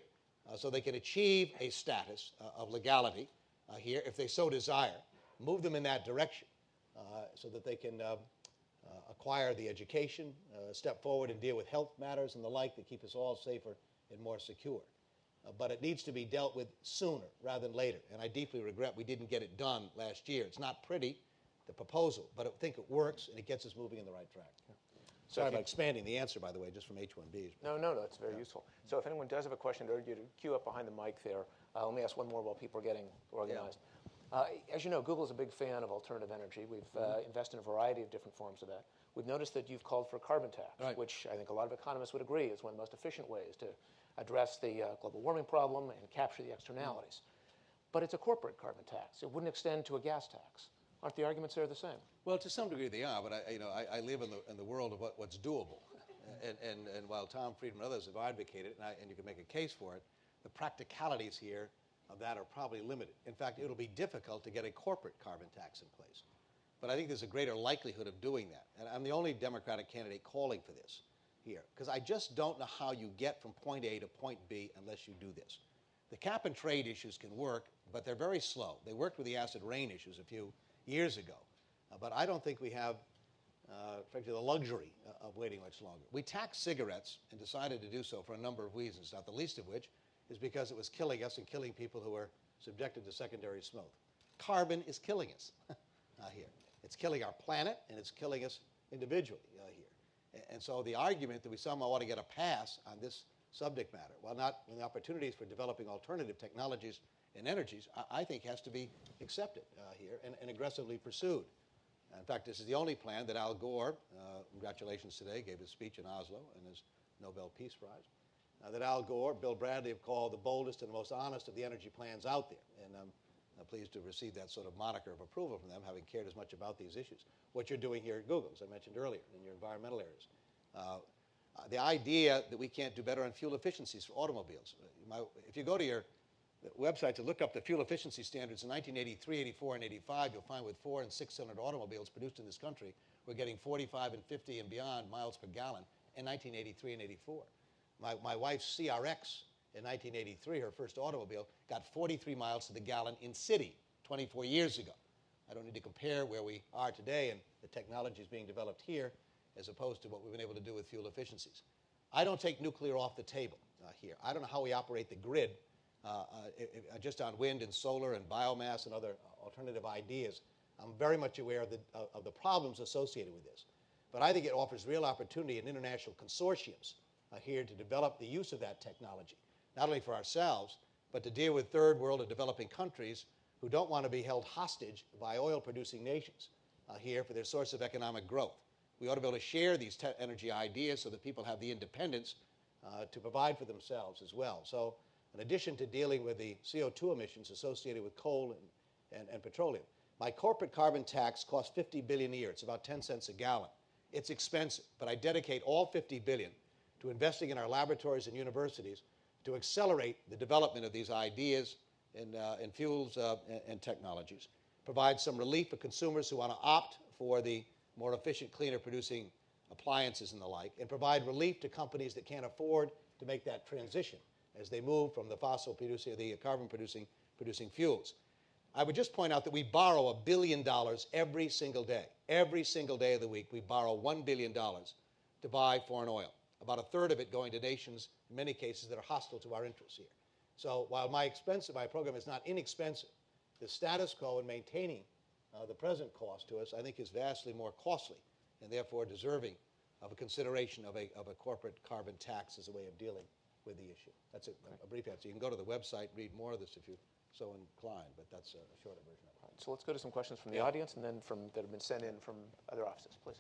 so they can achieve a status of legality here if they so desire. Move them in that direction so that they can acquire the education, step forward and deal with health matters and the like that keep us all safer and more secure. But it needs to be dealt with sooner rather than later. And I deeply regret we didn't get it done last year. It's not pretty, the proposal, but I think it works and it gets us moving in the right track. Yeah. Sorry about expanding the answer, by the way, just from H-1Bs. No, it's very useful. So if anyone does have a question, I urge you to queue up behind the mic there. Let me ask one more while people are getting organized. Yeah. As you know, Google is a big fan of alternative energy. We've invested in a variety of different forms of that. We've noticed that you've called for a carbon tax, which I think a lot of economists would agree is one of the most efficient ways to address the global warming problem and capture the externalities. But it's a corporate carbon tax. It wouldn't extend to a gas tax. Aren't the arguments there the same? Well, to some degree they are, but I live in the world of what's doable. And while Tom Friedman and others have advocated, and you can make a case for it, the practicalities here of that are probably limited. In fact, it'll be difficult to get a corporate carbon tax in place. But I think there's a greater likelihood of doing that. And I'm the only Democratic candidate calling for this here, because I just don't know how you get from point A to point B unless you do this. The cap and trade issues can work, but they're very slow. They worked with the acid rain issues a few years ago. But I don't think we have, frankly, the luxury of waiting much longer. We taxed cigarettes and decided to do so for a number of reasons, not the least of which is because it was killing us and killing people who were subjected to secondary smoke. Carbon is killing us here. It's killing our planet, and it's killing us individually here. And so the argument that we somehow ought to get a pass on this subject matter, while not when the opportunities for developing alternative technologies and energies, I think has to be accepted here and aggressively pursued. In fact, this is the only plan that Al Gore, congratulations today, gave his speech in Oslo and his Nobel Peace Prize, that Al Gore, Bill Bradley have called the boldest and the most honest of the energy plans out there. And I'm pleased to receive that sort of moniker of approval from them, having cared as much about these issues. What you're doing here at Google, as I mentioned earlier, in your environmental areas. The idea that we can't do better on fuel efficiencies for automobiles. If you go to your website to look up the fuel efficiency standards in 1983, 84, and 85. You'll find with 4- and 6-cylinder automobiles produced in this country, we're getting 45 and 50 and beyond miles per gallon in 1983 and 84. My wife's CRX in 1983, her first automobile, got 43 miles to the gallon in city 24 years ago. I don't need to compare where we are today and the technologies being developed here as opposed to what we've been able to do with fuel efficiencies. I don't take nuclear off the table here. I don't know how we operate the grid just on wind and solar and biomass and other alternative ideas. I'm very much aware of the problems associated with this. But I think it offers real opportunity in international consortiums here to develop the use of that technology, not only for ourselves, but to deal with third world and developing countries who don't want to be held hostage by oil-producing nations here for their source of economic growth. We ought to be able to share these energy ideas so that people have the independence to provide for themselves as well. So in addition to dealing with the CO2 emissions associated with coal and petroleum, my corporate carbon tax costs $50 billion a year. It's about 10 cents a gallon. It's expensive, but I dedicate all $50 billion to investing in our laboratories and universities to accelerate the development of these ideas in fuels and technologies, provide some relief for consumers who want to opt for the more efficient, cleaner producing appliances and the like, and provide relief to companies that can't afford to make that transition as they move from the fossil producing, the carbon producing fuels. I would just point out that we borrow $1 billion every single day. Every single day of the week, we borrow $1 billion to buy foreign oil, about a third of it going to nations, in many cases, that are hostile to our interests here. So while my program is not inexpensive, the status quo in maintaining the present cost to us, I think, is vastly more costly and therefore deserving of a consideration of a corporate carbon tax as a way of dealing with the issue. That's a brief answer. You can go to the website, read more of this if you so inclined, but that's a shorter version of it. Right, so let's go to some questions from the audience and then that have been sent in from other offices, please.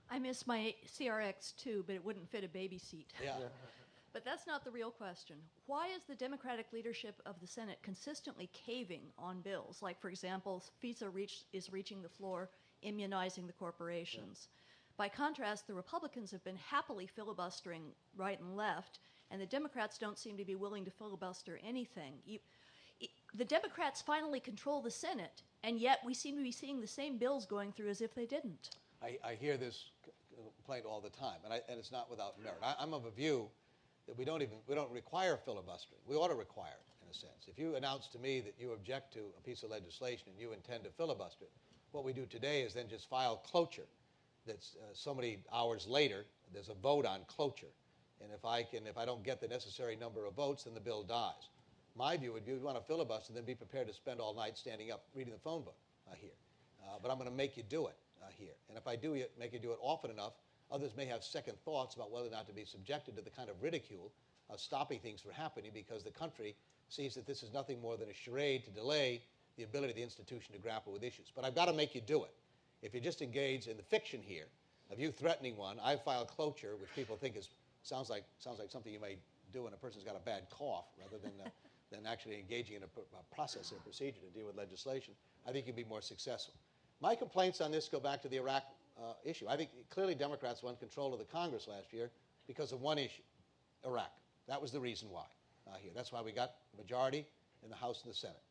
I miss my CRX too, but it wouldn't fit a baby seat. Yeah. But that's not the real question. Why is the Democratic leadership of the Senate consistently caving on bills? Like, for example, FISA is reaching the floor, immunizing the corporations. By contrast, the Republicans have been happily filibustering right and left, and the Democrats don't seem to be willing to filibuster anything. The Democrats finally control the Senate, and yet we seem to be seeing the same bills going through as if they didn't. I hear this complaint all the time, and it's not without merit. I'm of a view that we don't require filibustering. We ought to require it, in a sense. If you announce to me that you object to a piece of legislation and you intend to filibuster it, what we do today is then just file cloture. That's so many hours later, there's a vote on cloture. And if I don't get the necessary number of votes, then the bill dies. My view would be, if you want to filibuster, then be prepared to spend all night standing up reading the phone book here. But I'm going to make you do it here. And if I do make you do it often enough, others may have second thoughts about whether or not to be subjected to the kind of ridicule of stopping things from happening because the country sees that this is nothing more than a charade to delay the ability of the institution to grapple with issues. But I've got to make you do it. If you just engage in the fiction here of you threatening one, I file cloture, which people think sounds like something you may do when a person's got a bad cough, rather than actually engaging in a process or a procedure to deal with legislation. I think you'd be more successful. My complaints on this go back to the Iraq issue. I think clearly Democrats won control of the Congress last year because of one issue, Iraq. That was the reason why here. That's why we got a majority in the House and the Senate.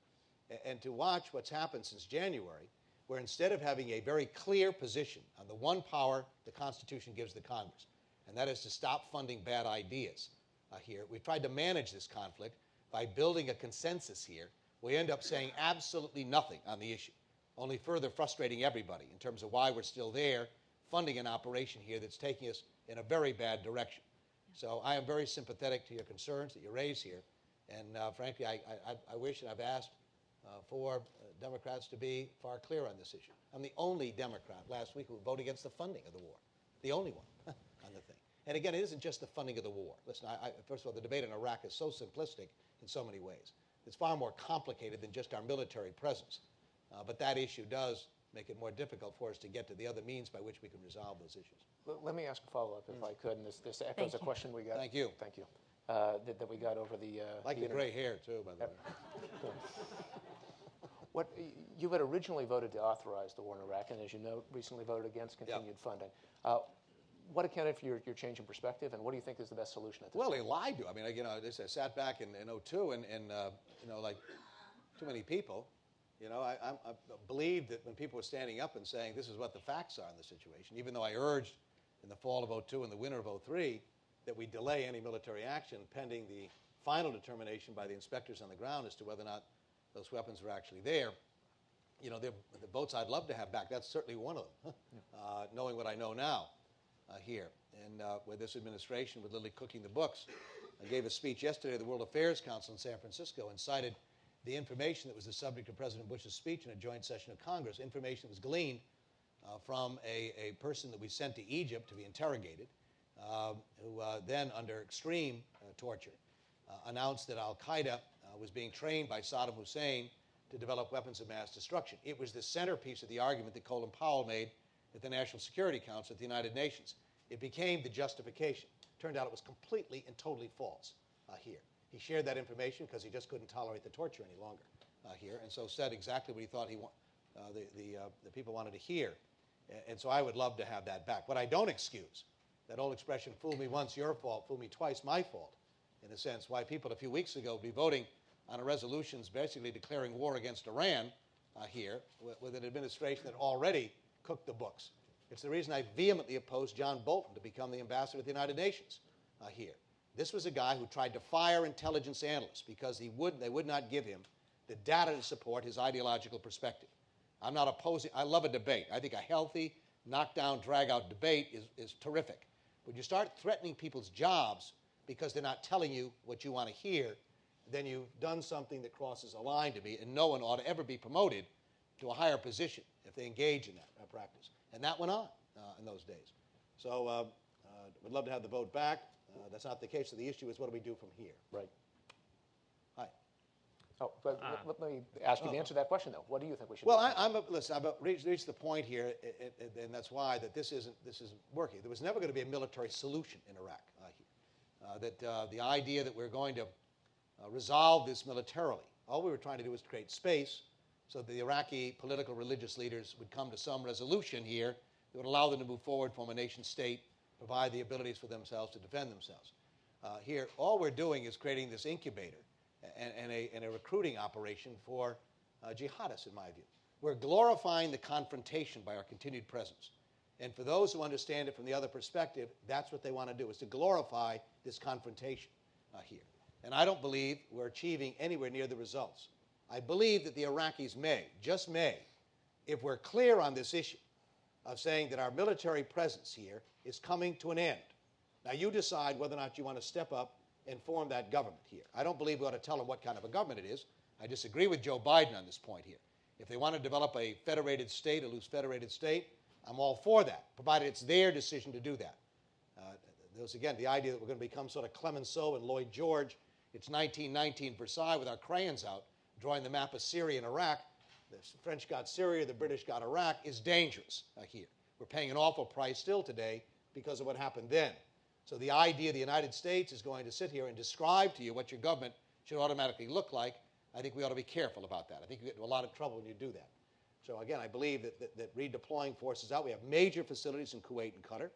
And to watch what's happened since January, where instead of having a very clear position on the one power the Constitution gives the Congress, and that is to stop funding bad ideas here, we've tried to manage this conflict by building a consensus here. We end up saying absolutely nothing on the issue, only further frustrating everybody in terms of why we're still there funding an operation here that's taking us in a very bad direction. So I am very sympathetic to your concerns that you raise here. And frankly, I wish, and I've asked for Democrats to be far clearer on this issue. I'm the only Democrat last week who voted against the funding of the war, the only one on the thing. And again, it isn't just the funding of the war. Listen, first of all, the debate in Iraq is so simplistic in so many ways. It's far more complicated than just our military presence. But that issue does make it more difficult for us to get to the other means by which we can resolve those issues. Let me ask a follow-up, if I could, and this echoes a question we got. Thank you. Thank you. That we got over the like the gray hair, too, by the way. You had originally voted to authorize the war in Iraq, and as you know, recently voted against continued funding. what accounted for your change in perspective, and what do you think is the best solution at this Well, point? they lied to. I mean, I sat back in '02 and like too many people, I believed that when people were standing up and saying this is what the facts are in the situation, even though I urged in the fall of '02 and the winter of '03 that we delay any military action pending the final determination by the inspectors on the ground as to whether or not those weapons were actually there. The votes I'd love to have back, that's certainly one of them, knowing what I know now here. And with this administration, with literally cooking the books, I gave a speech yesterday at the World Affairs Council in San Francisco and cited the information that was the subject of President Bush's speech in a joint session of Congress, information that was gleaned from a person that we sent to Egypt to be interrogated, who then, under extreme torture, announced that al-Qaeda was being trained by Saddam Hussein to develop weapons of mass destruction. It was the centerpiece of the argument that Colin Powell made at the National Security Council at the United Nations. It became the justification. Turned out it was completely and totally false here. He shared that information because he just couldn't tolerate the torture any longer here, and so said exactly what he thought the people wanted to hear. And so I would love to have that back. What I don't excuse, that old expression, fool me once, your fault, fool me twice, my fault, in a sense, why people a few weeks ago would be voting on a resolutions basically declaring war against Iran here with an administration that already cooked the books. It's the reason I vehemently opposed John Bolton to become the ambassador to the United Nations here. This was a guy who tried to fire intelligence analysts because they would not give him the data to support his ideological perspective. I'm not opposing. I love a debate. I think a healthy, knock-down, drag-out debate is terrific. When you start threatening people's jobs because they're not telling you what you want to hear, then you've done something that crosses a line to me, and no one ought to ever be promoted to a higher position if they engage in that practice. And that went on in those days. So we'd love to have the vote back. That's not the case. So the issue is, what do we do from here? Right. Hi. Oh, but let me ask you to answer that question, though. What do you think we should Well, do? listen, I've reached the point here, and that's why that this isn't working. There was never going to be a military solution in Iraq. The idea that we're going to resolve this militarily, all we were trying to do was create space so that the Iraqi political religious leaders would come to some resolution here that would allow them to move forward from a nation state, provide the abilities for themselves to defend themselves. Here, all we're doing is creating this incubator and a recruiting operation for jihadists, in my view. We're glorifying the confrontation by our continued presence. And for those who understand it from the other perspective, that's what they want to do, is to glorify this confrontation here. And I don't believe we're achieving anywhere near the results. I believe that the Iraqis may, just may, if we're clear on this issue of saying that our military presence here is coming to an end. Now, you decide whether or not you want to step up and form that government here. I don't believe we ought to tell them what kind of a government it is. I disagree with Joe Biden on this point here. If they want to develop a federated state, a loose federated state, I'm all for that, provided it's their decision to do that. There's, again, the idea that we're going to become sort of Clemenceau and Lloyd George. It's 1919 Versailles with our crayons out, drawing the map of Syria and Iraq. The French got Syria, the British got Iraq, is dangerous here. We're paying an awful price still today because of what happened then. So the idea the United States is going to sit here and describe to you what your government should automatically look like, I think we ought to be careful about that. I think you get into a lot of trouble when you do that. So again, I believe that redeploying forces out, we have major facilities in Kuwait and Qatar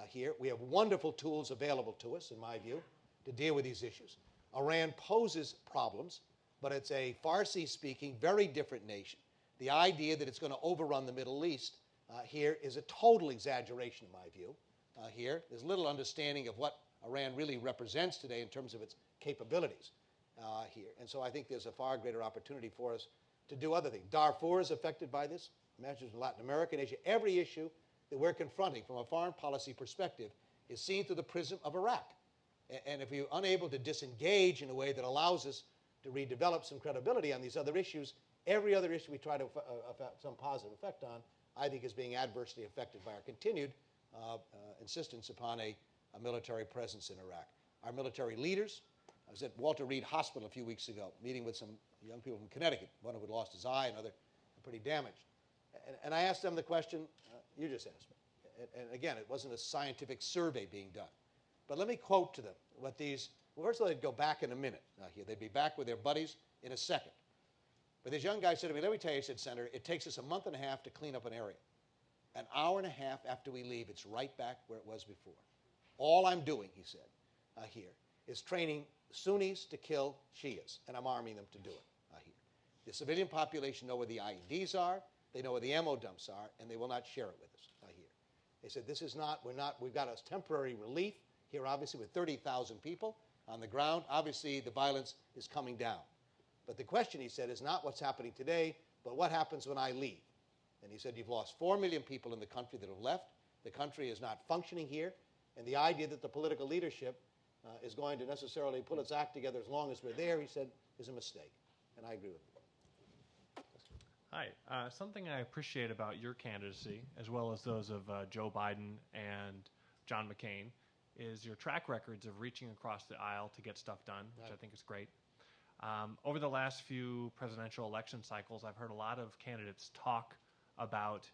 here. We have wonderful tools available to us, in my view, to deal with these issues. Iran poses problems, but it's a Farsi-speaking, very different nation. The idea that it's going to overrun the Middle East here is a total exaggeration, in my view. Here, there's little understanding of what Iran really represents today in terms of its capabilities here. And so I think there's a far greater opportunity for us to do other things. Darfur is affected by this. Imagine in Latin America and Asia. Every issue that we're confronting from a foreign policy perspective is seen through the prism of Iraq. And if we're unable to disengage in a way that allows us to redevelop some credibility on these other issues, every other issue we try to affect some positive effect on, I think is being adversely affected by our continued insistence upon a military presence in Iraq. Our military leaders, I was at Walter Reed Hospital a few weeks ago, meeting with some young people from Connecticut, one who had lost his eye, another pretty damaged. And I asked them the question you just asked me. And again, it wasn't a scientific survey being done. But let me quote to them what these, well, first of all, they'd go back in a minute here. They'd be back with their buddies in a second. But this young guy said to me, let me tell you, he said, Senator, it takes us a month and a half to clean up an area. An hour and a half after we leave, it's right back where it was before. All I'm doing, he said, here, is training Sunnis to kill Shias, and I'm arming them to do it here. The civilian population know where the IEDs are, they know where the ammo dumps are, and they will not share it with us here. They said, this is not, we've got a temporary relief here, obviously, with 30,000 people on the ground. Obviously, the violence is coming down. But the question, he said, is not what's happening today, but what happens when I leave. And he said, you've lost 4 million people in the country that have left. The country is not functioning here. And the idea that the political leadership is going to necessarily pull its act together as long as we're there, he said, is a mistake. And I agree with him. Hi. Something I appreciate about your candidacy, as well as those of Joe Biden and John McCain, is your track records of reaching across the aisle to get stuff done, which I think is great. Over the last few presidential election cycles, I've heard a lot of candidates talk about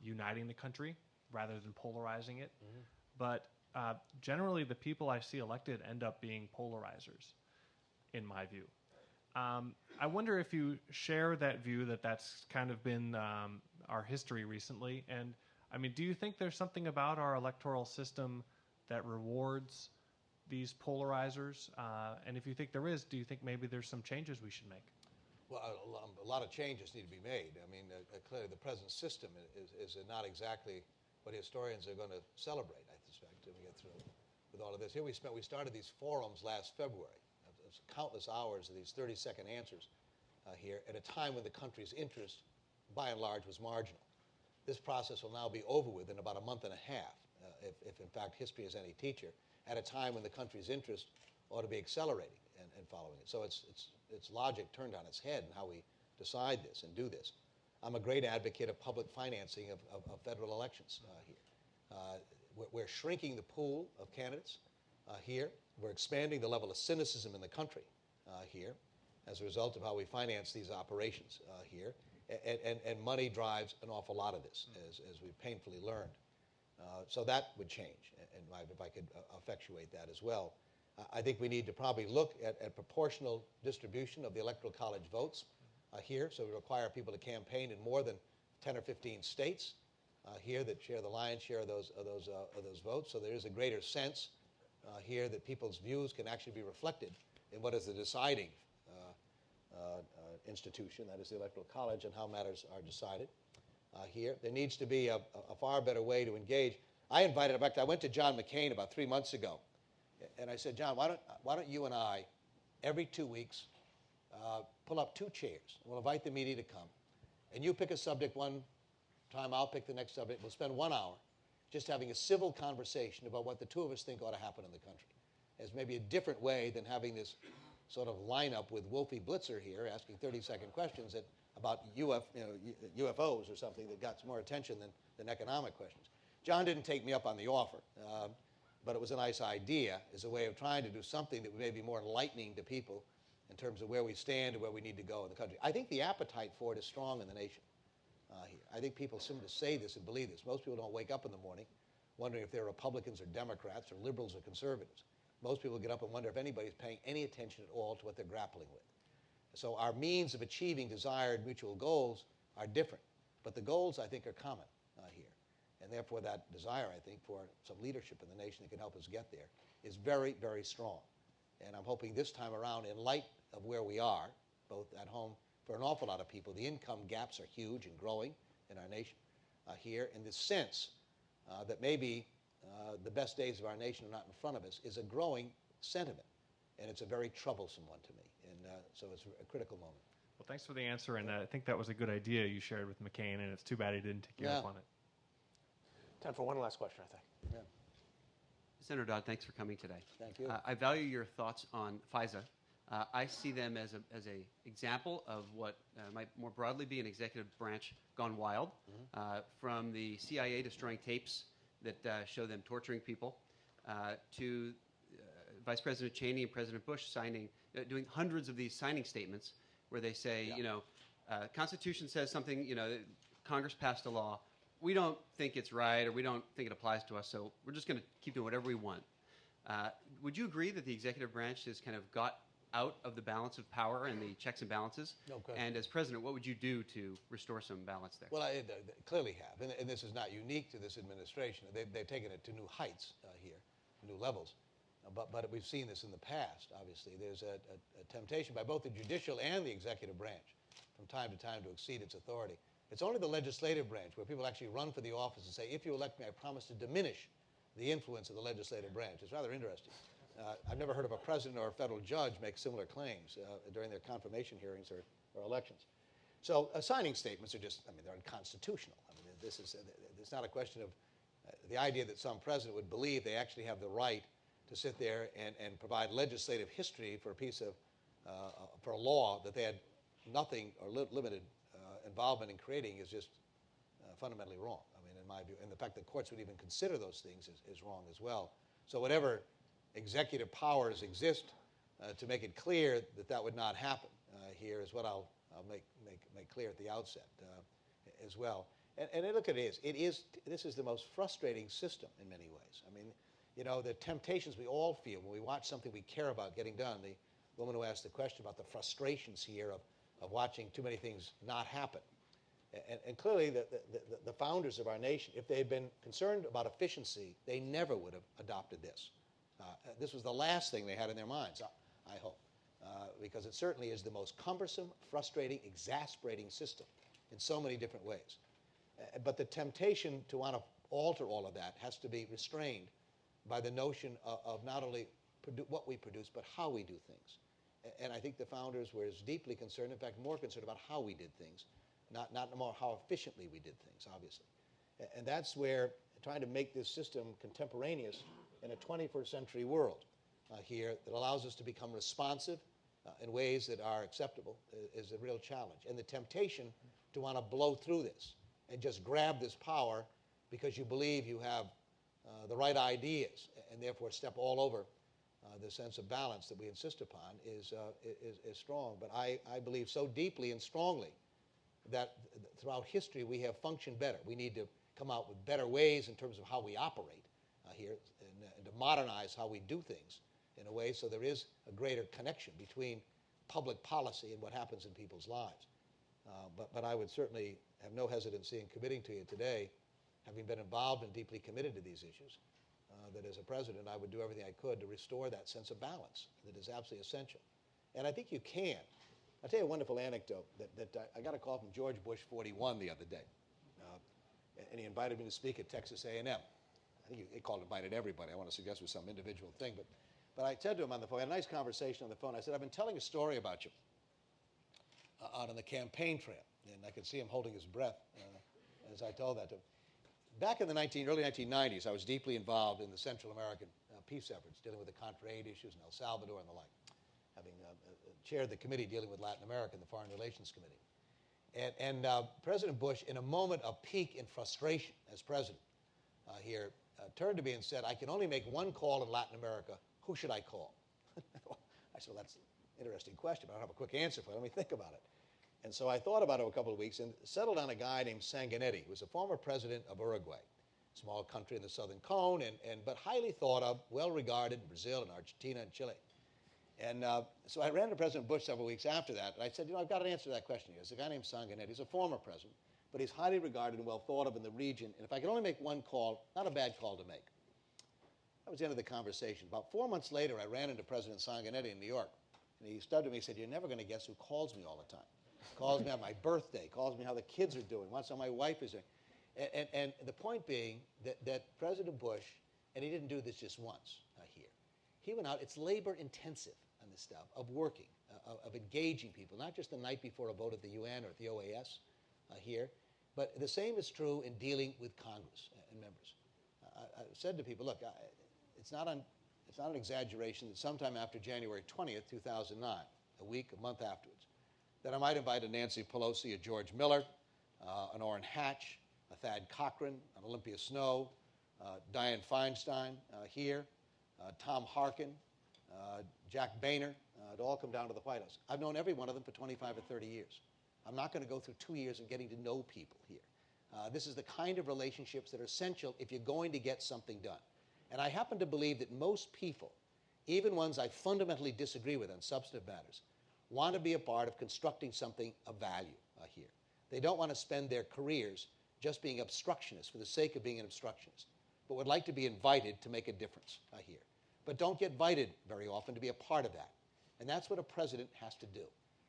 uniting the country rather than polarizing it. Mm-hmm. But generally, the people I see elected end up being polarizers, in my view. I wonder if you share that view, that that's kind of been our history recently. And, I mean, do you think there's something about our electoral system that rewards these polarizers? And if you think there is, do you think maybe there's some changes we should make? Well, a lot of changes need to be made. I mean, clearly the present system is not exactly what historians are going to celebrate, I suspect, when we get through with all of this. Here we started these forums last February. There's countless hours of these 30-second answers here at a time when the country's interest, by and large, was marginal. This process will now be over with in about a month and a half, if in fact history is any teacher, at a time when the country's interest ought to be accelerating and following it. So it's logic turned on its head in how we decide this and do this. I'm a great advocate of public financing of federal elections here. We're shrinking the pool of candidates here. We're expanding the level of cynicism in the country here as a result of how we finance these operations here. And money drives an awful lot of this, as we've painfully learned. So that would change, and if I could effectuate that as well. I think we need to probably look at proportional distribution of the Electoral College votes here. So we require people to campaign in more than 10 or 15 states here that share the lion's share of those votes. So there is a greater sense here that people's views can actually be reflected in what is the deciding institution, that is the Electoral College, and how matters are decided here. There needs to be a far better way to engage. In fact, I went to John McCain about 3 months ago, and I said, John, why don't you and I, every 2 weeks, pull up 2 chairs. We'll invite the media to come, and you pick a subject one time, I'll pick the next subject. We'll spend 1 hour just having a civil conversation about what the two of us think ought to happen in the country. As maybe a different way than having this sort of lineup with Wolfie Blitzer here asking 30-second questions about UFOs or something that got more attention than economic questions. John didn't take me up on the offer, but it was a nice idea as a way of trying to do something that may be more enlightening to people in terms of where we stand and where we need to go in the country. I think the appetite for it is strong in the nation here. I think people seem to say this and believe this. Most people don't wake up in the morning wondering if they're Republicans or Democrats or liberals or conservatives. Most people get up and wonder if anybody's paying any attention at all to what they're grappling with. So our means of achieving desired mutual goals are different, but the goals, I think, are common here. And therefore, that desire, I think, for some leadership in the nation that can help us get there is very, very strong. And I'm hoping this time around, in light of where we are, both at home, for an awful lot of people, the income gaps are huge and growing in our nation here, in this sense that maybe the best days of our nation are not in front of us, is a growing sentiment. And it's a very troublesome one to me. And so it's a critical moment. Well, thanks for the answer, and I think that was a good idea you shared with McCain, and it's too bad he didn't take you up on it. Time for one last question, I think. Yeah. Senator Dodd, thanks for coming today. Thank you. I value your thoughts on FISA. I see them as a example of what might more broadly be an executive branch gone wild, from the CIA destroying tapes that show them torturing people, to Vice President Cheney and President Bush doing hundreds of these signing statements where they say, Constitution says something, Congress passed a law. We don't think it's right, or we don't think it applies to us, so we're just going to keep doing whatever we want. Would you agree that the executive branch has kind of got out of the balance of power and the checks and balances? No question. And as president, what would you do to restore some balance there? Well, I clearly have, and this is not unique to this administration. They've taken it to new heights here, new levels. But we've seen this in the past, obviously. There's a temptation by both the judicial and the executive branch from time to time to exceed its authority. It's only the legislative branch where people actually run for the office and say, if you elect me, I promise to diminish the influence of the legislative branch. It's rather interesting. I've never heard of a president or a federal judge make similar claims during their confirmation hearings or elections. So signing statements are just, they're unconstitutional. It's not a question of the idea that some president would believe they actually have the right to sit there and provide legislative history for a piece of, for a law that they had nothing or limited involvement in creating is just fundamentally wrong, in my view. And the fact that courts would even consider those things is wrong as well. So whatever executive powers exist to make it clear that that would not happen here is what I'll make clear at the outset as well. And look at it. This is the most frustrating system in many ways. The temptations we all feel when we watch something we care about getting done. The woman who asked the question about the frustrations here of watching too many things not happen. And clearly the founders of our nation, if they had been concerned about efficiency, they never would have adopted this. This was the last thing they had in their minds, I hope, because it certainly is the most cumbersome, frustrating, exasperating system in so many different ways. But the temptation to want to alter all of that has to be restrained by the notion of not only what we produce, but how we do things. And I think the founders were as deeply concerned, in fact, more concerned about how we did things, not more how efficiently we did things, obviously. And that's where trying to make this system contemporaneous in a 21st century world here that allows us to become responsive in ways that are acceptable is a real challenge. And the temptation to want to blow through this and just grab this power because you believe you have the right ideas and therefore step all over the sense of balance that we insist upon is strong. But I believe so deeply and strongly that throughout history we have functioned better. We need to come out with better ways in terms of how we operate here and to modernize how we do things in a way so there is a greater connection between public policy and what happens in people's lives. But I would certainly have no hesitancy in committing to you today, having been involved and deeply committed to these issues, that as a president I would do everything I could to restore that sense of balance that is absolutely essential. And I think you can. I'll tell you a wonderful anecdote that I got a call from George Bush 41 the other day. And he invited me to speak at Texas A&M. I think he invited everybody. I want to suggest it was some individual thing. But I said to him on the phone, we had a nice conversation on the phone. I said, I've been telling a story about you out on the campaign trail. And I could see him holding his breath as I told that to him. Back in the early 1990s, I was deeply involved in the Central American peace efforts, dealing with the Contra aid issues in El Salvador and the like, having chaired the committee dealing with Latin America in the Foreign Relations Committee. And President Bush, in a moment of peak in frustration as president here, turned to me and said, I can only make one call in Latin America. Who should I call? I said, well, that's an interesting question, but I don't have a quick answer for it. Let me think about it. And so I thought about it a couple of weeks and settled on a guy named Sanguinetti, who was a former president of Uruguay, small country in the southern cone, but highly thought of, well-regarded in Brazil and Argentina and Chile. And so I ran to President Bush several weeks after that, and I said, I've got an answer to that question here. It's a guy named Sanguinetti. He's a former president, but he's highly regarded and well thought of in the region. And if I could only make one call, not a bad call to make. That was the end of the conversation. About 4 months later, I ran into President Sanguinetti in New York, and he stood to me and said, you're never going to guess who calls me all the time. Calls me on my birthday, calls me how the kids are doing, wants how my wife is doing. And the point being that President Bush, and he didn't do this just once here, he went out, it's labor intensive on this stuff, of working, of engaging people, not just the night before a vote at the UN or at the OAS here, but the same is true in dealing with Congress and members. I said to people, look, it's not an exaggeration that sometime after January 20th, 2009, a month afterwards, that I might invite a Nancy Pelosi, a George Miller, an Orrin Hatch, a Thad Cochran, an Olympia Snow, Dianne Feinstein here, Tom Harkin, Jack Boehner, to all come down to the White House. I've known every one of them for 25 or 30 years. I'm not going to go through 2 years of getting to know people here. This is the kind of relationships that are essential if you're going to get something done. And I happen to believe that most people even ones I fundamentally disagree with on substantive matters, want to be a part of constructing something of value here. They don't want to spend their careers just being obstructionists for the sake of being an obstructionist, but would like to be invited to make a difference here. But don't get invited very often to be a part of that. And that's what a president has to do.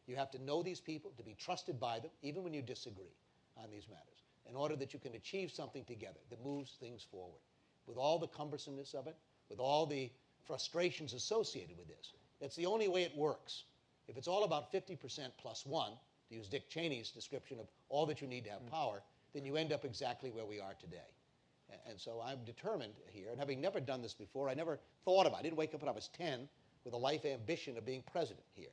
You have to know these people, to be trusted by them, even when you disagree on these matters, in order that you can achieve something together that moves things forward. With all the cumbersomeness of it, with all the frustrations associated with this, that's the only way it works. If it's all about 50% plus one, to use Dick Cheney's description of all that you need to have power, then you end up exactly where we are today. And so I'm determined here, and having never done this before, I never thought about it. I didn't wake up when I was 10 with a life ambition of being president here,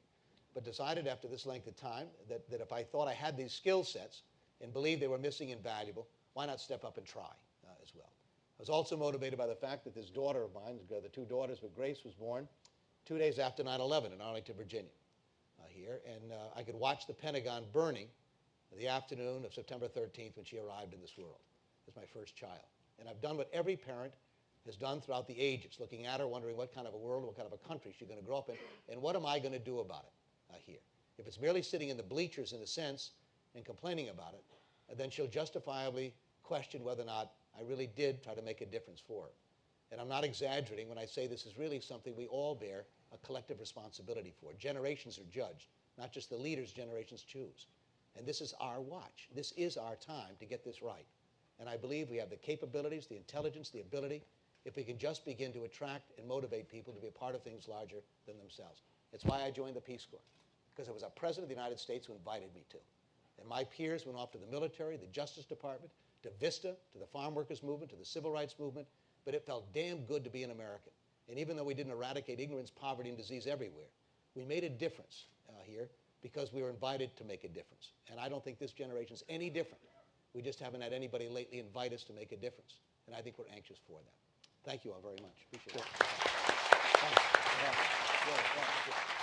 but decided after this length of time that if I thought I had these skill sets and believed they were missing and valuable, why not step up and try as well? I was also motivated by the fact that this daughter of mine, the two daughters, but Grace was born 2 days after 9/11 in Arlington, Virginia here, and I could watch the Pentagon burning the afternoon of September 13th when she arrived in this world as my first child. And I've done what every parent has done throughout the ages, looking at her, wondering what kind of a world, what kind of a country she's going to grow up in, and what am I going to do about it here? If it's merely sitting in the bleachers, in a sense, and complaining about it, then she'll justifiably question whether or not I really did try to make a difference for her. And I'm not exaggerating when I say this is really something we all bear a collective responsibility for. Generations are judged, not just the leaders generations choose. And this is our watch. This is our time to get this right. And I believe we have the capabilities, the intelligence, the ability, if we can just begin to attract and motivate people to be a part of things larger than themselves. It's why I joined the Peace Corps, because it was a president of the United States who invited me to. And my peers went off to the military, the Justice Department, to VISTA, to the farm workers movement, to the civil rights movement, but it felt damn good to be an American. And even though we didn't eradicate ignorance, poverty, and disease everywhere, we made a difference here because we were invited to make a difference. And I don't think this generation is any different. We just haven't had anybody lately invite us to make a difference. And I think we're anxious for that. Thank you all very much. Appreciate it. Thanks.